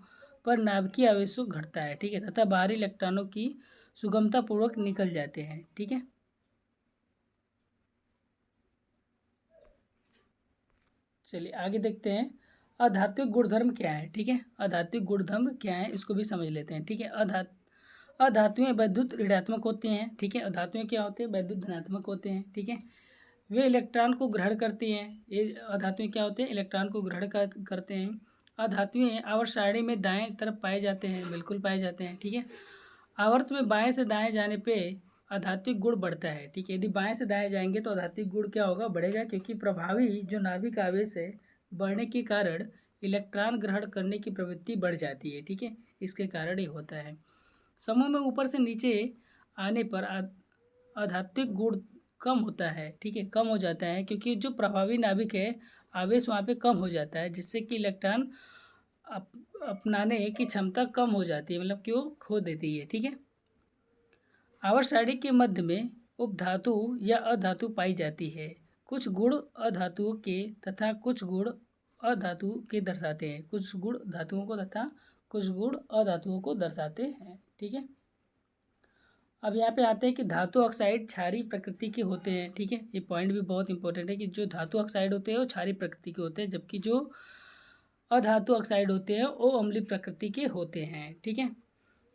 पर नाभिकीय आवेश घटता है, ठीक है, तथा बाहरी इलेक्ट्रॉनों की सुगमता पूर्वक निकल जाते हैं, ठीक है। चलिए आगे देखते हैं, अधात्विक गुणधर्म क्या है, ठीक है। अधात्विक गुणधर्म क्या है इसको भी समझ लेते हैं, ठीक है। अधातुएं वैद्युत ऋणात्मक होती हैं, ठीक है। अधातुएं क्या होते हैं, वैद्युत धनात्मक होते हैं, ठीक है। वे इलेक्ट्रॉन को ग्रहण करती हैं। ये अधातुएं क्या होते हैं, इलेक्ट्रॉन को ग्रहण करते हैं। अधातुएं आवर्त सारणी में दाएं तरफ पाए जाते हैं, बिल्कुल पाए जाते हैं, ठीक है। आवर्त में बाएं से दाएं जाने पे आध्यात्मिक गुण बढ़ता है, ठीक है। यदि बाएं से दाएं जाएंगे तो आध्यात्मिक गुण क्या होगा, बढ़ेगा, क्योंकि प्रभावी जो नाभिक आवेश है बढ़ने के कारण इलेक्ट्रॉन ग्रहण करने की प्रवृत्ति बढ़ जाती है, ठीक है। इसके कारण ये होता है। समूह में ऊपर से नीचे आने पर आध्यात्मिक गुण कम होता है, ठीक है, कम हो जाता है, क्योंकि जो प्रभावी नाभिक है आवेश वहाँ पे कम हो जाता है, जिससे कि इलेक्ट्रॉन अपनाने की क्षमता कम हो जाती है, मतलब कि वो खो देती है, ठीक है। आवर्त सारणी के मध्य में उपधातु या अधातु पाई जाती है। कुछ गुण अधातुओं के तथा कुछ गुण अधातु के दर्शाते हैं, कुछ गुण धातुओं को तथा कुछ गुण अधातुओं को दर्शाते हैं, ठीक है। अब यहाँ पे आते हैं कि धातु ऑक्साइड क्षारीय प्रकृति के होते हैं, ठीक है। ये पॉइंट भी बहुत इंपॉर्टेंट है कि जो धातु ऑक्साइड होते हैं वो क्षारीय प्रकृति के होते हैं, जबकि जो अधातु ऑक्साइड होते हैं वो अम्लीय प्रकृति के होते हैं, ठीक है।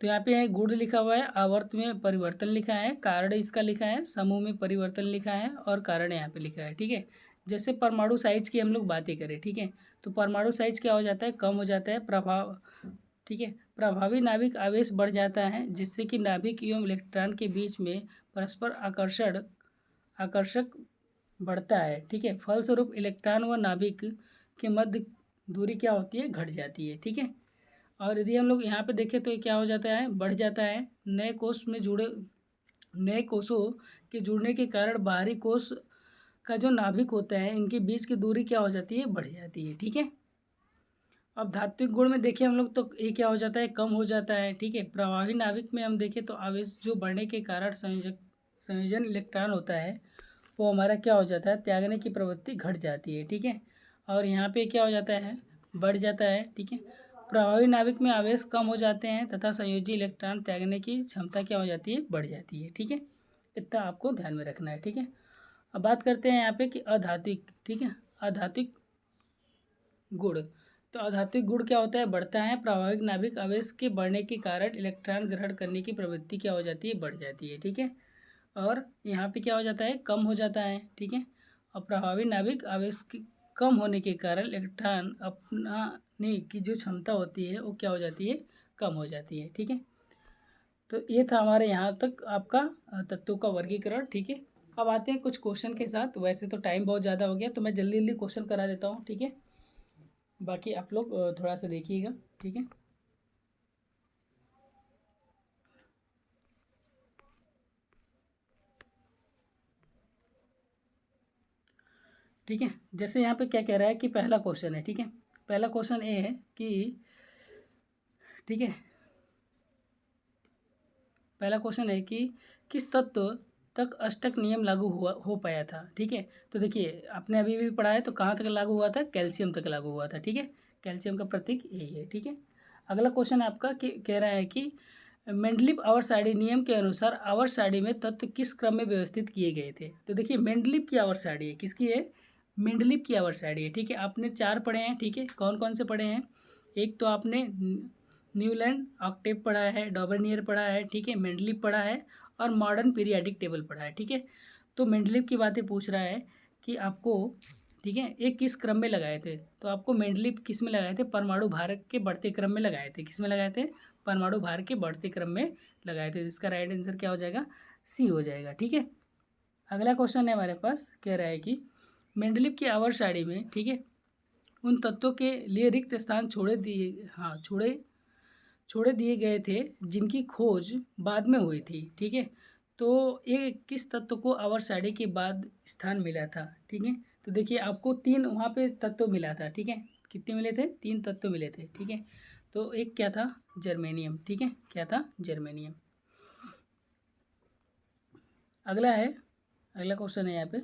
तो यहाँ पे गुण लिखा हुआ है, आवर्त में परिवर्तन लिखा है, कारण इसका लिखा है, समूह में परिवर्तन लिखा है, और कारण यहाँ पे लिखा है, ठीक है। जैसे परमाणु साइज की हम लोग बातें करें, ठीक है, तो परमाणु साइज क्या हो जाता है, कम हो जाता है, प्रभाव, ठीक है। प्रभावी नाभिक आवेश बढ़ जाता है, जिससे कि नाभिक एवं इलेक्ट्रॉन के बीच में परस्पर आकर्षक बढ़ता है, ठीक है। फलस्वरूप इलेक्ट्रॉन व नाभिक के मध्य दूरी क्या होती है, घट जाती है, ठीक है। और यदि हम लोग यहाँ पे देखें तो ये क्या हो जाता है, बढ़ जाता है। नए कोषों के जुड़ने के कारण बाहरी कोष का जो नाभिक होता है इनके बीच की दूरी क्या हो जाती है, बढ़ जाती है, ठीक है। अब धात्विक गुण में देखिए हम लोग तो ये क्या हो जाता है, कम हो जाता है, ठीक है। प्रवाही नाभिक में हम देखें तो आवेश जो बढ़ने के कारण संयोजन इलेक्ट्रॉन होता है वो हमारा क्या हो जाता है, त्यागने की प्रवृत्ति घट जाती है, ठीक है। और यहाँ पे क्या हो जाता है, बढ़ जाता है, ठीक है। प्रभावी नाभिक में आवेश कम हो जाते हैं तथा संयोजी इलेक्ट्रॉन त्यागने की क्षमता क्या हो जाती है, बढ़ जाती है, ठीक है। इतना आपको ध्यान में रखना है, ठीक है। अब बात करते हैं यहाँ पे कि अधात्विक, ठीक है, अधात्विक गुण। तो अधात्विक गुण क्या होता है, बढ़ता है। प्रभाविक नाभिक आवेश के बढ़ने के कारण इलेक्ट्रॉन ग्रहण करने की प्रवृत्ति क्या हो जाती है, बढ़ जाती है, ठीक है। और यहाँ पे क्या हो जाता है, कम हो जाता है, ठीक है। और प्रभावी नाभिक आवेश की कम होने के कारण इलेक्ट्रॉन अपनाने की जो क्षमता होती है वो क्या हो जाती है, कम हो जाती है, ठीक है। तो ये था हमारे यहाँ तक आपका तत्वों का वर्गीकरण, ठीक है। अब आते हैं कुछ क्वेश्चन के साथ। वैसे तो टाइम बहुत ज़्यादा हो गया तो मैं जल्दी जल्दी क्वेश्चन करा देता हूँ, ठीक है। बाकी आप लोग थोड़ा सा देखिएगा, ठीक है। ठीक है, जैसे यहाँ पे क्या कह रहा है कि पहला क्वेश्चन है, ठीक है। पहला क्वेश्चन ये है कि, ठीक है, पहला क्वेश्चन है कि किस तत्व तक अष्टक नियम लागू हो पाया था, ठीक है। तो देखिए आपने अभी भी पढ़ा है, तो कहाँ तक लागू हुआ था, कैल्शियम तक लागू हुआ था, ठीक है। कैल्शियम का प्रतीक यही है, ठीक है। अगला क्वेश्चन आपका कह रहा है कि मेंडलीव आवर्त सारणी नियम के अनुसार आवर्त सारणी में तत्व किस क्रम में व्यवस्थित किए गए थे? तो देखिए मेंडलीव की आवर्त सारणी है, किसकी है? मेंडलीव की आवर्त सारणी है, ठीक है। आपने 4 पढ़े हैं, ठीक है। कौन कौन से पढ़े हैं? एक तो आपने न्यूलैंड ऑक्टेव पढ़ा है, डॉबरनियर पढ़ा है, ठीक है, मेंडलीव पढ़ा है और मॉडर्न पीरियाडिक टेबल पढ़ा है, ठीक है। तो मेंडलीव की बातें पूछ रहा है कि आपको, ठीक है, ये किस क्रम में लगाए थे? तो आपको मेंडलीव किस में लगाए थे? परमाणु भार के बढ़ते क्रम में लगाए थे। किस में लगाए थे? परमाणु भार के बढ़ते क्रम में लगाए थे। इसका राइट आंसर क्या हो जाएगा? सी हो जाएगा, ठीक है। अगला क्वेश्चन है हमारे पास, कह रहा है कि मेंडलीव की आवर्त सारणी में, ठीक है, उन तत्वों के लिए रिक्त स्थान छोड़े दिए गए थे जिनकी खोज बाद में हुई थी, ठीक है। तो ये किस तत्व को आवर्त सारणी के बाद स्थान मिला था, ठीक है। तो देखिए आपको 3 वहाँ पे तत्व मिला था, ठीक है। कितने मिले थे? 3 तत्व मिले थे, ठीक है। तो एक क्या था? जर्मेनियम, ठीक है। क्या था? जर्मेनियम। अगला है, अगला क्वेश्चन है यहाँ पे,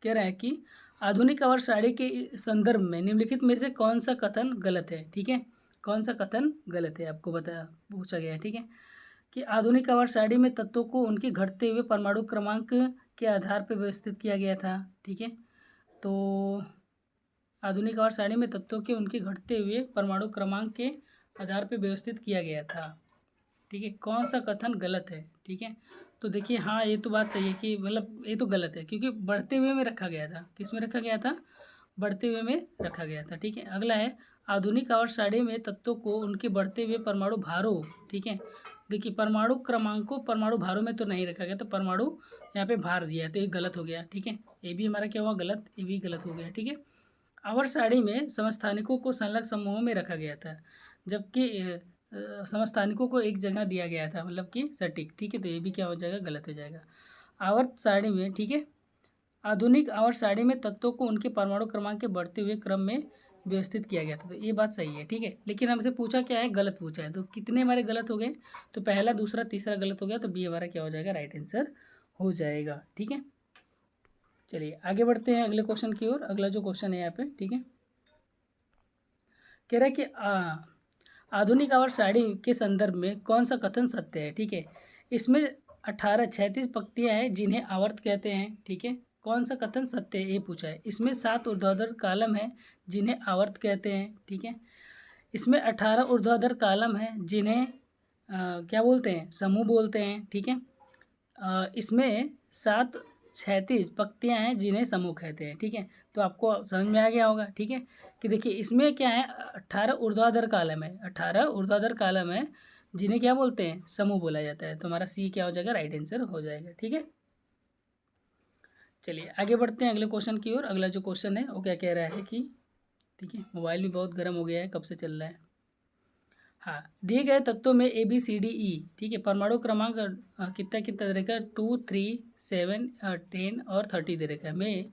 कह रहा है कि आधुनिक आवर्त सारणी के संदर्भ में निम्नलिखित में से कौन सा कथन गलत है, ठीक है। कौन सा कथन गलत है आपको पूछा गया है, ठीक है। कि आधुनिक आवर्त सारणी में तत्वों को उनके घटते हुए परमाणु क्रमांक के आधार पर व्यवस्थित किया गया था, ठीक है। तो आधुनिक आवर्त सारणी में तत्वों के उनके घटते हुए परमाणु क्रमांक के आधार पर व्यवस्थित किया गया था, ठीक है। कौन सा कथन गलत है, ठीक है। तो देखिए हाँ, ये तो बात सही है कि मतलब ये तो गलत है क्योंकि बढ़ते हुए में रखा गया था। किस में रखा गया था? बढ़ते हुए में रखा गया था, ठीक है। अगला है, आधुनिक आवर्त सारणी में तत्वों को उनके बढ़ते हुए परमाणु भारों, ठीक है। देखिए परमाणु क्रमांकों परमाणु भारों में तो नहीं रखा गया, तो परमाणु यहाँ पे भार दिया है, तो ये गलत हो गया, ठीक है। ये भी हमारा क्या हुआ? गलत। ये भी गलत हो गया, ठीक है। आवर्त सारणी में समस्थानिकों को संलग्न समूहों में रखा गया था, जबकि समस्थानिकों को एक जगह दिया गया था, मतलब कि सटीक, ठीक है। तो ये भी क्या हो जाएगा? गलत हो जाएगा। आवर्त सारणी में, ठीक है, आधुनिक आवर्त सारणी में तत्वों को उनके परमाणु क्रमांक के बढ़ते हुए क्रम में व्यवस्थित किया गया था, तो ये बात सही है, ठीक है। लेकिन हमसे पूछा क्या है? गलत पूछा है। तो कितने हमारे गलत हो गए? तो पहला, दूसरा, तीसरा गलत हो गया, तो बी हमारा क्या हो जाएगा? राइट आंसर हो जाएगा, ठीक है। चलिए आगे बढ़ते हैं अगले क्वेश्चन की ओर। अगला जो क्वेश्चन है यहाँ पे, ठीक है, कह रहा है कि आधुनिक आवर्त सारणी के संदर्भ में कौन सा कथन सत्य है, ठीक है। इसमें 1836 पंक्तियाँ हैं जिन्हें आवर्त कहते हैं, ठीक है। कौन सा कथन सत्य है ये पूछा है। इसमें 7 ऊर्ध्वाधर कॉलम है जिन्हें आवर्त कहते हैं, ठीक है। इसमें 18 ऊर्ध्वाधर कॉलम है जिन्हें क्या बोलते हैं? समूह बोलते हैं, ठीक है। इसमें 7 पंक्तियाँ हैं जिन्हें समूह कहते हैं, ठीक है। तो आपको समझ में आ गया होगा, ठीक है, कि देखिए इसमें क्या है? 18 ऊर्ध्वाधर कॉलम है, 18 ऊर्ध्वाधर कॉलम है जिन्हें क्या बोलते हैं? समूह बोला जाता है। तो हमारा सी क्या हो जाएगा? राइट आंसर हो जाएगा, ठीक है। चलिए आगे बढ़ते हैं अगले क्वेश्चन की ओर। अगला जो क्वेश्चन है वो क्या कह रहा है कि, ठीक है, मोबाइल भी बहुत गर्म हो गया है, कब से चल रहा है। हाँ, दिए गए तत्वों में A B C D E, ठीक है, परमाणु क्रमांक कितना कितना दे रखा है? 2 3 7 10 और 30 दे रखा है, में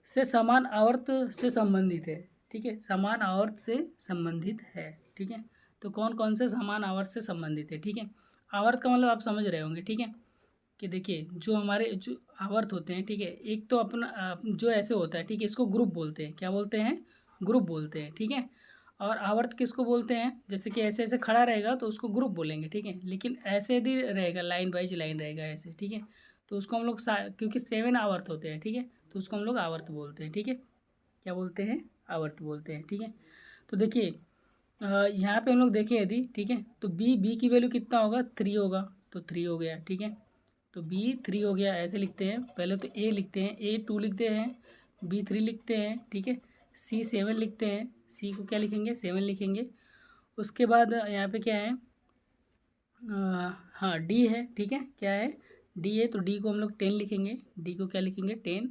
से समान आवर्त से संबंधित है, ठीक है। समान आवर्त से संबंधित है, ठीक है। तो कौन कौन से समान आवर्त से संबंधित है, ठीक है। आवर्त का मतलब आप समझ रहे होंगे, ठीक है, कि देखिए जो हमारे जो आवर्त होते हैं, ठीक है, एक तो अपना जो ऐसे होता है, ठीक है, इसको ग्रुप बोलते हैं। क्या बोलते हैं? ग्रुप बोलते हैं, ठीक है। और आवर्त किसको बोलते हैं? जैसे कि ऐसे ऐसे खड़ा रहेगा तो उसको ग्रुप बोलेंगे, ठीक है। लेकिन ऐसे यदि रहेगा, लाइन बाइज लाइन रहेगा ऐसे, ठीक है, तो उसको हम लोग क्योंकि 7 आवर्त होते हैं, ठीक है, तो उसको हम लोग आवर्त बोलते हैं, ठीक है। क्या बोलते हैं? आवर्त बोलते हैं, ठीक है। तो देखिए यहाँ पे हम लोग देखें यदि, ठीक है, तो बी की वैल्यू कितना होगा? 3 होगा, तो 3 हो गया, ठीक है। तो बी 3 हो गया, ऐसे लिखते हैं। पहले तो ए लिखते हैं, ए 2 लिखते हैं, बी 3 लिखते हैं, ठीक है। सी 7 लिखते हैं, सी को क्या लिखेंगे? 7 लिखेंगे। उसके बाद यहाँ पे क्या है? हाँ डी है, ठीक है। क्या है? डी है, तो डी को हम लोग 10 लिखेंगे। डी को क्या लिखेंगे? 10।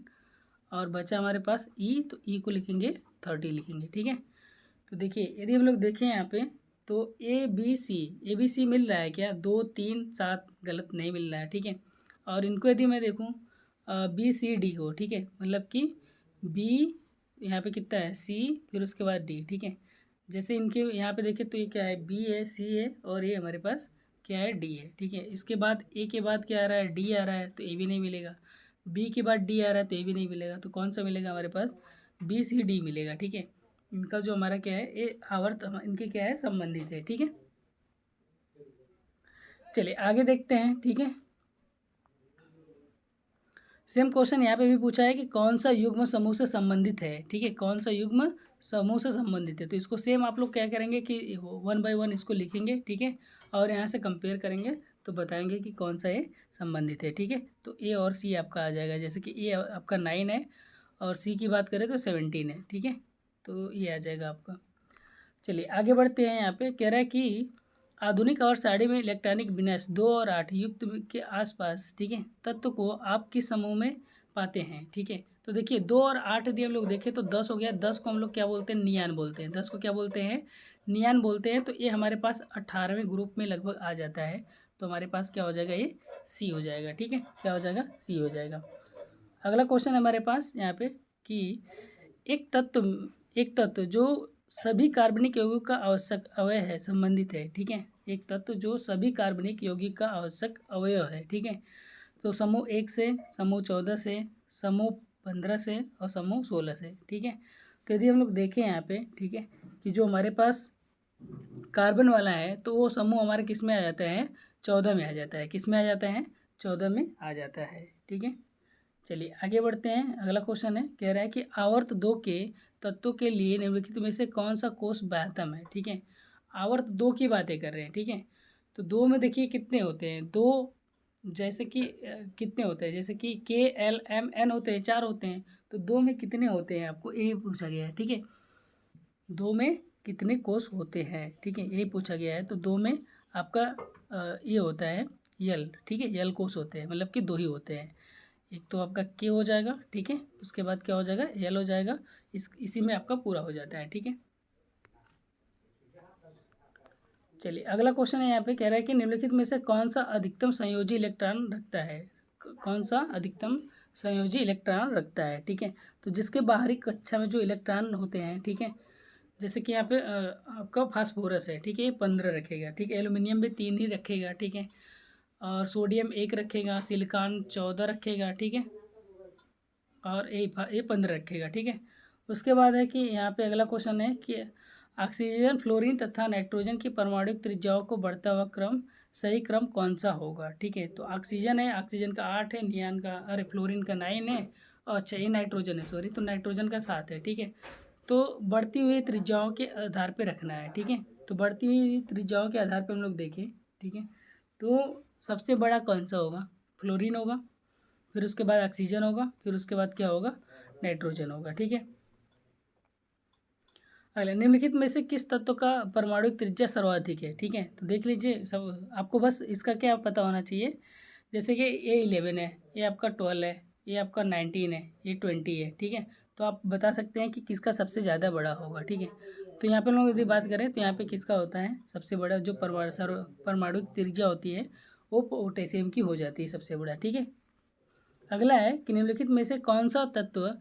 और बचा हमारे पास ई, तो ई को लिखेंगे 30 लिखेंगे, ठीक है। तो देखिए यदि हम लोग देखें यहाँ पे, तो ए बी सी मिल रहा है क्या? 2 3 7 गलत नहीं मिल रहा है, ठीक है। और इनको यदि मैं देखूँ बी सी डी को, ठीक है, मतलब कि बी यहाँ पे कितना है? सी, फिर उसके बाद डी, ठीक है। जैसे इनके यहाँ पे देखें तो ये क्या है? बी है, सी है, और ये हमारे पास क्या है? डी है, ठीक है। इसके बाद ए के बाद क्या आ रहा है? डी आ रहा है, तो ए भी नहीं मिलेगा। बी के बाद डी आ रहा है, तो ए भी नहीं मिलेगा। तो कौन सा मिलेगा हमारे पास? बी सी डी मिलेगा, ठीक है। इनका जो हमारा क्या है, ये आवर्त इनके क्या है, संबंधित है। ठीक है, चलिए आगे देखते हैं। ठीक है, सेम क्वेश्चन यहाँ पे भी पूछा है कि कौन सा युग्म समूह से संबंधित है। ठीक है, कौन सा युग्म समूह से संबंधित है। तो इसको सेम आप लोग क्या करेंगे कि 1 बाय 1 इसको लिखेंगे। ठीक है, और यहाँ से कंपेयर करेंगे तो बताएंगे कि कौन सा ये संबंधित है। ठीक है, तो ए और सी आपका आ जाएगा। जैसे कि ए आपका 9 है और सी की बात करें तो 17 है। ठीक है, तो ये आ जाएगा आपका। चलिए आगे बढ़ते हैं। यहाँ पे कह रहा है कि आधुनिक और साड़ी में इलेक्ट्रॉनिक विन्यास 2 और 8 युक्त के आसपास, ठीक है, तत्व को आप किस समूह में पाते हैं। ठीक है, तो देखिए 2 और 8 यदि हम लोग देखें तो 10 हो गया। 10 को हम लोग क्या बोलते हैं, नियान बोलते हैं। 10 को क्या बोलते हैं, नियान बोलते हैं। तो ये हमारे पास 18वें ग्रुप में लगभग आ जाता है। तो हमारे पास क्या हो जाएगा, ये सी हो जाएगा। ठीक है, क्या हो जाएगा, सी हो जाएगा। अगला क्वेश्चन हमारे पास यहाँ पे कि एक तत्व जो सभी कार्बनिक यौगिक का आवश्यक अवयव है, संबंधित है। ठीक है, एक तत्व जो सभी कार्बनिक यौगिक का आवश्यक अवयव है। ठीक है, तो समूह 1 से, समूह 14 से, समूह 15 से और समूह 16 से। ठीक है, तो यदि हम लोग देखें यहाँ पे, ठीक है, कि जो हमारे पास कार्बन वाला है तो वो समूह हमारे किस में आ जाता है, 14 में आ जाता है। किस में आ जाता है, 14 में आ जाता है। ठीक है, चलिए आगे बढ़ते हैं। अगला क्वेश्चन है, कह रहा है कि आवर्त 2 के तत्वों के लिए निम्नलिखित में से कौन सा कोष बाह्यतम है। ठीक है, आवर्त 2 की बातें कर रहे हैं। ठीक है, तो 2 में देखिए कितने होते हैं, 2 जैसे कि कितने होते हैं, जैसे कि K L M N होते हैं, 4 होते हैं। तो 2 में कितने होते हैं, आपको ये पूछा गया है। ठीक है, 2 में कितने कोष होते हैं। ठीक है, ये पूछा गया है। तो 2 में आपका ये होता है यल। ठीक है, यल कोष होते हैं, मतलब कि 2 ही होते हैं। एक तो आपका के हो जाएगा। ठीक है, उसके बाद क्या हो जाएगा, एल हो जाएगा। इसी में आपका पूरा हो जाता है। ठीक है, चलिए अगला क्वेश्चन है। यहाँ पे कह रहा है कि निम्नलिखित में से कौन सा अधिकतम संयोजी इलेक्ट्रॉन रखता है। कौन सा अधिकतम संयोजी इलेक्ट्रॉन रखता है। ठीक है, तो जिसके बाहरी कक्षा में जो इलेक्ट्रॉन होते हैं, ठीक है, जैसे कि यहाँ पे आपका फास्फोरस है। ठीक है, ये 15 रखेगा। ठीक है, एल्यूमिनियम भी 3 ही रखेगा। ठीक है, और सोडियम 1 रखेगा, सिलिकॉन 14 रखेगा। ठीक है, और ये 15 रखेगा। ठीक है, उसके बाद है कि यहाँ पे अगला क्वेश्चन है कि ऑक्सीजन, फ्लोरीन तथा नाइट्रोजन की परमाणुक त्रिज्याओं को बढ़ता हुआ क्रम, सही क्रम कौन सा होगा। ठीक है, तो ऑक्सीजन है, ऑक्सीजन का 8 है, नियान का, अरे फ्लोरीन का 9 है, और अच्छा ये नाइट्रोजन है, सॉरी, तो नाइट्रोजन का 7 है। ठीक है, तो बढ़ती हुई त्रिज्याओं के आधार पे रखना है। ठीक है, तो बढ़ती हुई त्रिज्याओं के आधार पे हम लोग देखें। ठीक है, तो सबसे बड़ा कौन सा होगा, फ्लोरीन होगा, फिर उसके बाद ऑक्सीजन होगा, फिर उसके बाद क्या होगा, नाइट्रोजन होगा। ठीक है, अगला निम्नलिखित में से किस तत्व का परमाणु त्रिज्या सर्वाधिक है। ठीक है, तो देख लीजिए सब, आपको बस इसका क्या पता होना चाहिए। जैसे कि ये 11 है, ये आपका 12 है, ये आपका 19 है, ये 20 है। ठीक है, तो आप बता सकते हैं कि किसका सबसे ज़्यादा बड़ा होगा। ठीक है, तो यहाँ पे हम लोग यदि बात करें तो यहाँ पे किसका होता है सबसे बड़ा, जो परमाणु त्रिज्या होती है वो पोटेशियम की हो जाती है सबसे बड़ा। ठीक है, अगला है कि निम्नलिखित में से कौन सा तत्व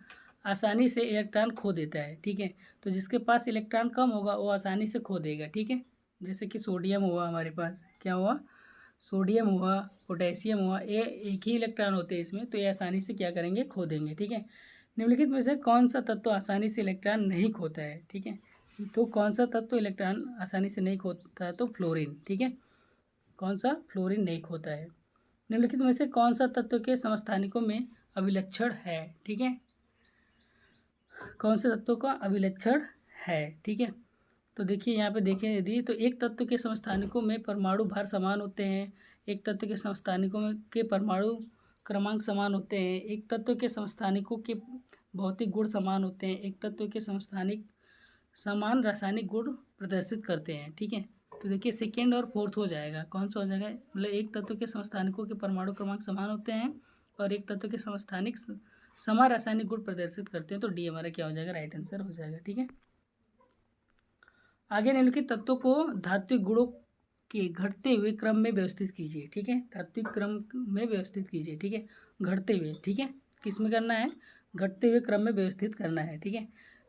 आसानी से इलेक्ट्रॉन खो देता है। ठीक है, तो जिसके पास इलेक्ट्रॉन कम होगा वो आसानी से खो देगा। ठीक है, जैसे कि सोडियम हुआ, हमारे पास क्या हुआ, सोडियम हुआ, पोटेशियम हुआ, ये एक ही इलेक्ट्रॉन होते हैं इसमें, तो ये आसानी से क्या करेंगे, खो देंगे। ठीक है, निम्नलिखित में से कौन सा तत्व आसानी से इलेक्ट्रॉन नहीं खोता है। ठीक है, तो कौन सा तत्व इलेक्ट्रॉन आसानी से नहीं खोता है, तो फ्लोरीन। ठीक है, कौन सा, फ्लोरीन नहीं खोता है। निम्नलिखित में से कौन सा तत्व के समस्थानिकों में अभिलक्षण है। ठीक है, कौन से तत्व का अभिलक्षण है। ठीक है, तो देखिए यहाँ पे देखें यदि, तो एक तत्व के समस्थानिकों में परमाणु भार समान होते हैं, एक तत्व के समस्थानिकों में के परमाणु क्रमांक समान होते हैं, एक तत्व के समस्थानिकों के भौतिक गुण समान होते हैं, एक तत्व के समस्थानिक समान रासायनिक गुण प्रदर्शित करते हैं। ठीक है, तो देखिए सेकेंड और फोर्थ हो जाएगा, कौन सा हो जाएगा, मतलब एक तत्व के समस्थानिकों के परमाणु क्रमांक समान होते हैं और एक तत्व के समस्थानिक समान रासायनिक गुण प्रदर्शित करते हैं। तो डी हमारा क्या हो जाएगा, राइट आंसर हो जाएगा। ठीक है, आगे निम्नलिखित तत्वों को धात्विक गुणों के घटते हुए क्रम में व्यवस्थित कीजिए। ठीक है, धात्विक क्रम में व्यवस्थित कीजिए। ठीक है, घटते हुए, ठीक है, किस में करना है, घटते हुए क्रम में व्यवस्थित करना है। ठीक है,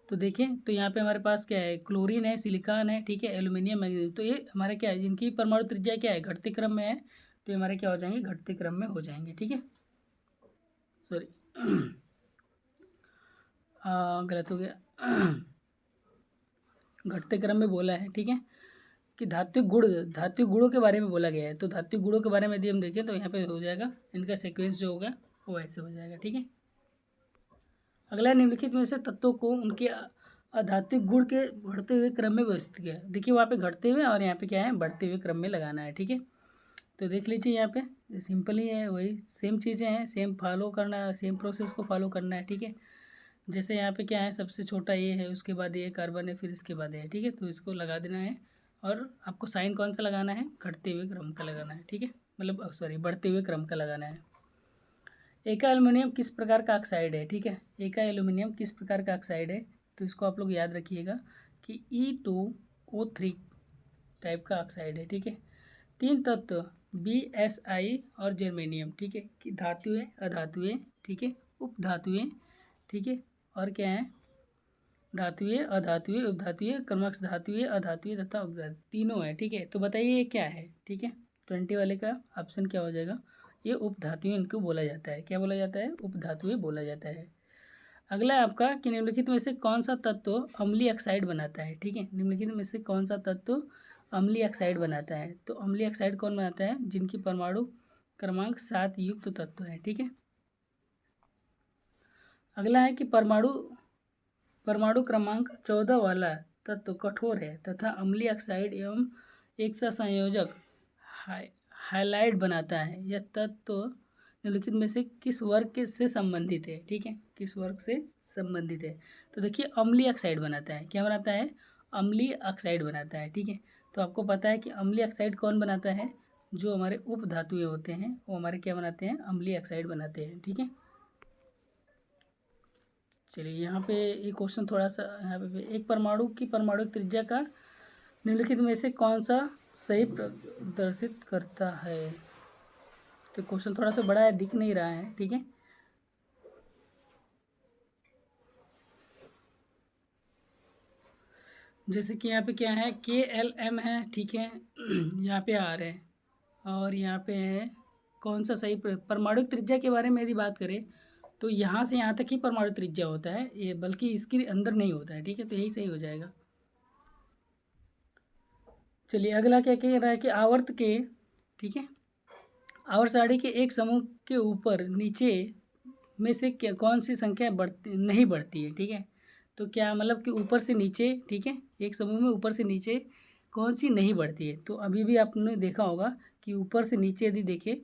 तो देखिए, तो यहाँ पे हमारे पास क्या है, क्लोरीन है, सिलिकॉन है, ठीक है, एल्यूमिनियम, मैग्नीशियम, तो ये हमारा क्या है, जिनकी परमाणु त्रिज्या क्या है, घटते क्रम में है, तो ये हमारे क्या हो जाएंगे, घटते क्रम में हो जाएंगे। ठीक है, सॉरी गलत हो गया घटते क्रम में बोला है, ठीक है, कि धात्विक गुणों के बारे में बोला गया है। तो धात्विक गुणों के बारे में यदि हम देखें तो यहाँ पे हो जाएगा, इनका सीक्वेंस जो होगा वो ऐसे हो जाएगा, ठीक है। अगला निम्नलिखित में से तत्वों को उनके अधात्विक गुण के बढ़ते हुए क्रम में व्यवस्थित किया। देखिए वहाँ पे घटते हुए और यहाँ पे क्या है, बढ़ते हुए क्रम में लगाना है, ठीक है। तो देख लीजिए यहाँ पे सिंपल ही है, वही सेम चीज़ें हैं, सेम फॉलो करना है, सेम प्रोसेस को फॉलो करना है, ठीक है। जैसे यहाँ पे क्या है, सबसे छोटा ये है, उसके बाद ये कार्बन है, फिर इसके बाद ये है, ठीक है। तो इसको लगा देना है और आपको साइन कौन सा लगाना है, घटते हुए क्रम का लगाना है, ठीक है, मतलब सॉरी बढ़ते हुए क्रम का लगाना है। एका एल्युमिनियम किस प्रकार का ऑक्साइड है, ठीक है, एका एल्युमिनियम किस प्रकार का ऑक्साइड है, तो इसको आप लोग याद रखिएगा कि E2O3 टाइप का ऑक्साइड है, ठीक है। तीन तत्व BSI और जर्मेनियम, ठीक है, कि धातुएं, अधातुएं, ठीक है, उपधातुएं, ठीक है, और क्या है, धातुएं, अधातुएं, उपधातुएं, क्रमश धातुएं, अधातुएं तथा उपधातुएं, तीनों है, ठीक है। तो बताइए ये क्या है, ठीक है। 20 वाले का ऑप्शन क्या हो जाएगा, ये उपधातुएं इनको बोला जाता है, क्या बोला जाता है, उपधातुएं बोला जाता है। अगला है आपका कि निम्नलिखित में से कौन सा तत्व अम्लीय ऑक्साइड बनाता है, ठीक है, निम्नलिखित में से कौन सा तत्व अम्लीय ऑक्साइड बनाता है। तो अम्लीय ऑक्साइड कौन बनाता है, जिनकी परमाणु क्रमांक 7 युक्त तत्व है, ठीक है। अगला है कि परमाणु क्रमांक 14 वाला तत्व कठोर है तथा अम्लीय ऑक्साइड एवं एक सा संयोजक हाइलाइट बनाता है। यह तत्व निम्नलिखित में से किस वर्ग के से संबंधित है, ठीक है, किस वर्ग से संबंधित है। तो देखिए अम्लीय ऑक्साइड बनाता है, क्या बनाता है, अम्लीय ऑक्साइड बनाता है, ठीक है। तो आपको पता है कि अम्लीय ऑक्साइड कौन बनाता है, जो हमारे उपधातुएं होते हैं वो हमारे क्या बनाते हैं, अम्लीय ऑक्साइड बनाते हैं, ठीक है। चलिए यहाँ पे एक क्वेश्चन थोड़ा सा, यहाँ पे एक परमाणु की परमाणु त्रिज्या का निम्नलिखित में से कौन सा सही प्रदर्शित करता है। तो क्वेश्चन थोड़ा सा बड़ा है, दिख नहीं रहा है, ठीक है। जैसे कि यहाँ पे क्या है, KLM है, ठीक है, यहाँ पे R है और यहाँ पे है कौन सा सही परमाणु त्रिज्या के बारे में यदि बात करें तो यहाँ से यहाँ तक ही परमाणु त्रिज्या होता है ये, बल्कि इसके अंदर नहीं होता है, ठीक है। तो यही सही हो जाएगा। चलिए अगला क्या कह रहा है कि आवर्त के, ठीक है, आवर्त सारणी के एक समूह के ऊपर नीचे में से क्या कौन सी संख्या नहीं बढ़ती है, ठीक है। तो क्या मतलब कि ऊपर से नीचे, ठीक है, एक समूह में ऊपर से नीचे कौन सी नहीं बढ़ती है। तो अभी भी आपने देखा होगा कि ऊपर से नीचे यदि देखें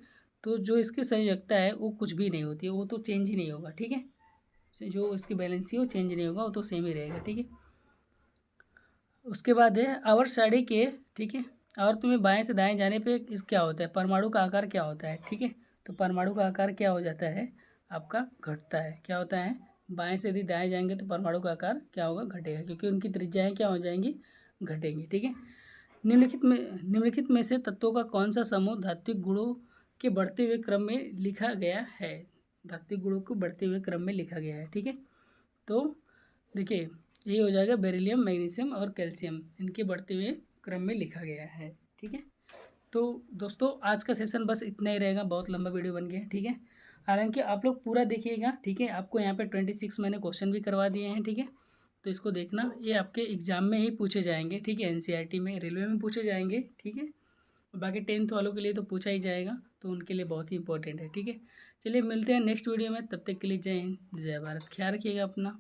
तो जो इसकी संयोजकता है वो कुछ भी नहीं होती है, वो तो चेंज ही नहीं होगा, ठीक है। जो इसकी बैलेंस है वो चेंज नहीं होगा, वो तो सेम ही रहेगा, ठीक है। उसके बाद है आवर्त सारणी के, ठीक है, आवर्त में बाएं से दाएं जाने पे इस क्या होता है, परमाणु का आकार क्या होता है, ठीक है। तो परमाणु का आकार क्या हो जाता है आपका, घटता है, क्या होता है, बाएं से यदि दाएं जाएंगे तो परमाणु का आकार क्या होगा, घटेगा, क्योंकि उनकी त्रिज्याएं क्या हो जाएंगी, घटेंगी, ठीक है। निम्नलिखित में से तत्वों का कौन सा समूह धात्विक गुणों के बढ़ते हुए क्रम में लिखा गया है, धात्विक गुणों को बढ़ते हुए क्रम में लिखा गया है, ठीक है। तो देखिए ये हो जाएगा बेरिलियम, मैग्नीशियम और कैल्शियम, इनके बढ़ते हुए क्रम में लिखा गया है, ठीक है। तो दोस्तों आज का सेशन बस इतना ही रहेगा, बहुत लंबा वीडियो बन गया, ठीक है। हालांकि आप लोग पूरा देखिएगा, ठीक है, आपको यहाँ पे 26 मैंने क्वेश्चन भी करवा दिए हैं, ठीक है। तो इसको देखना, ये आपके एग्जाम में ही पूछे जाएंगे, ठीक है, NCERT में, रेलवे में पूछे जाएंगे, ठीक है। बाकी 10th वालों के लिए तो पूछा ही जाएगा, तो उनके लिए बहुत ही इंपॉर्टेंट है, ठीक है। चलिए मिलते हैं नेक्स्ट वीडियो में, तब तक के लिए जय हिंद, जय भारत, ख्याल रखिएगा अपना।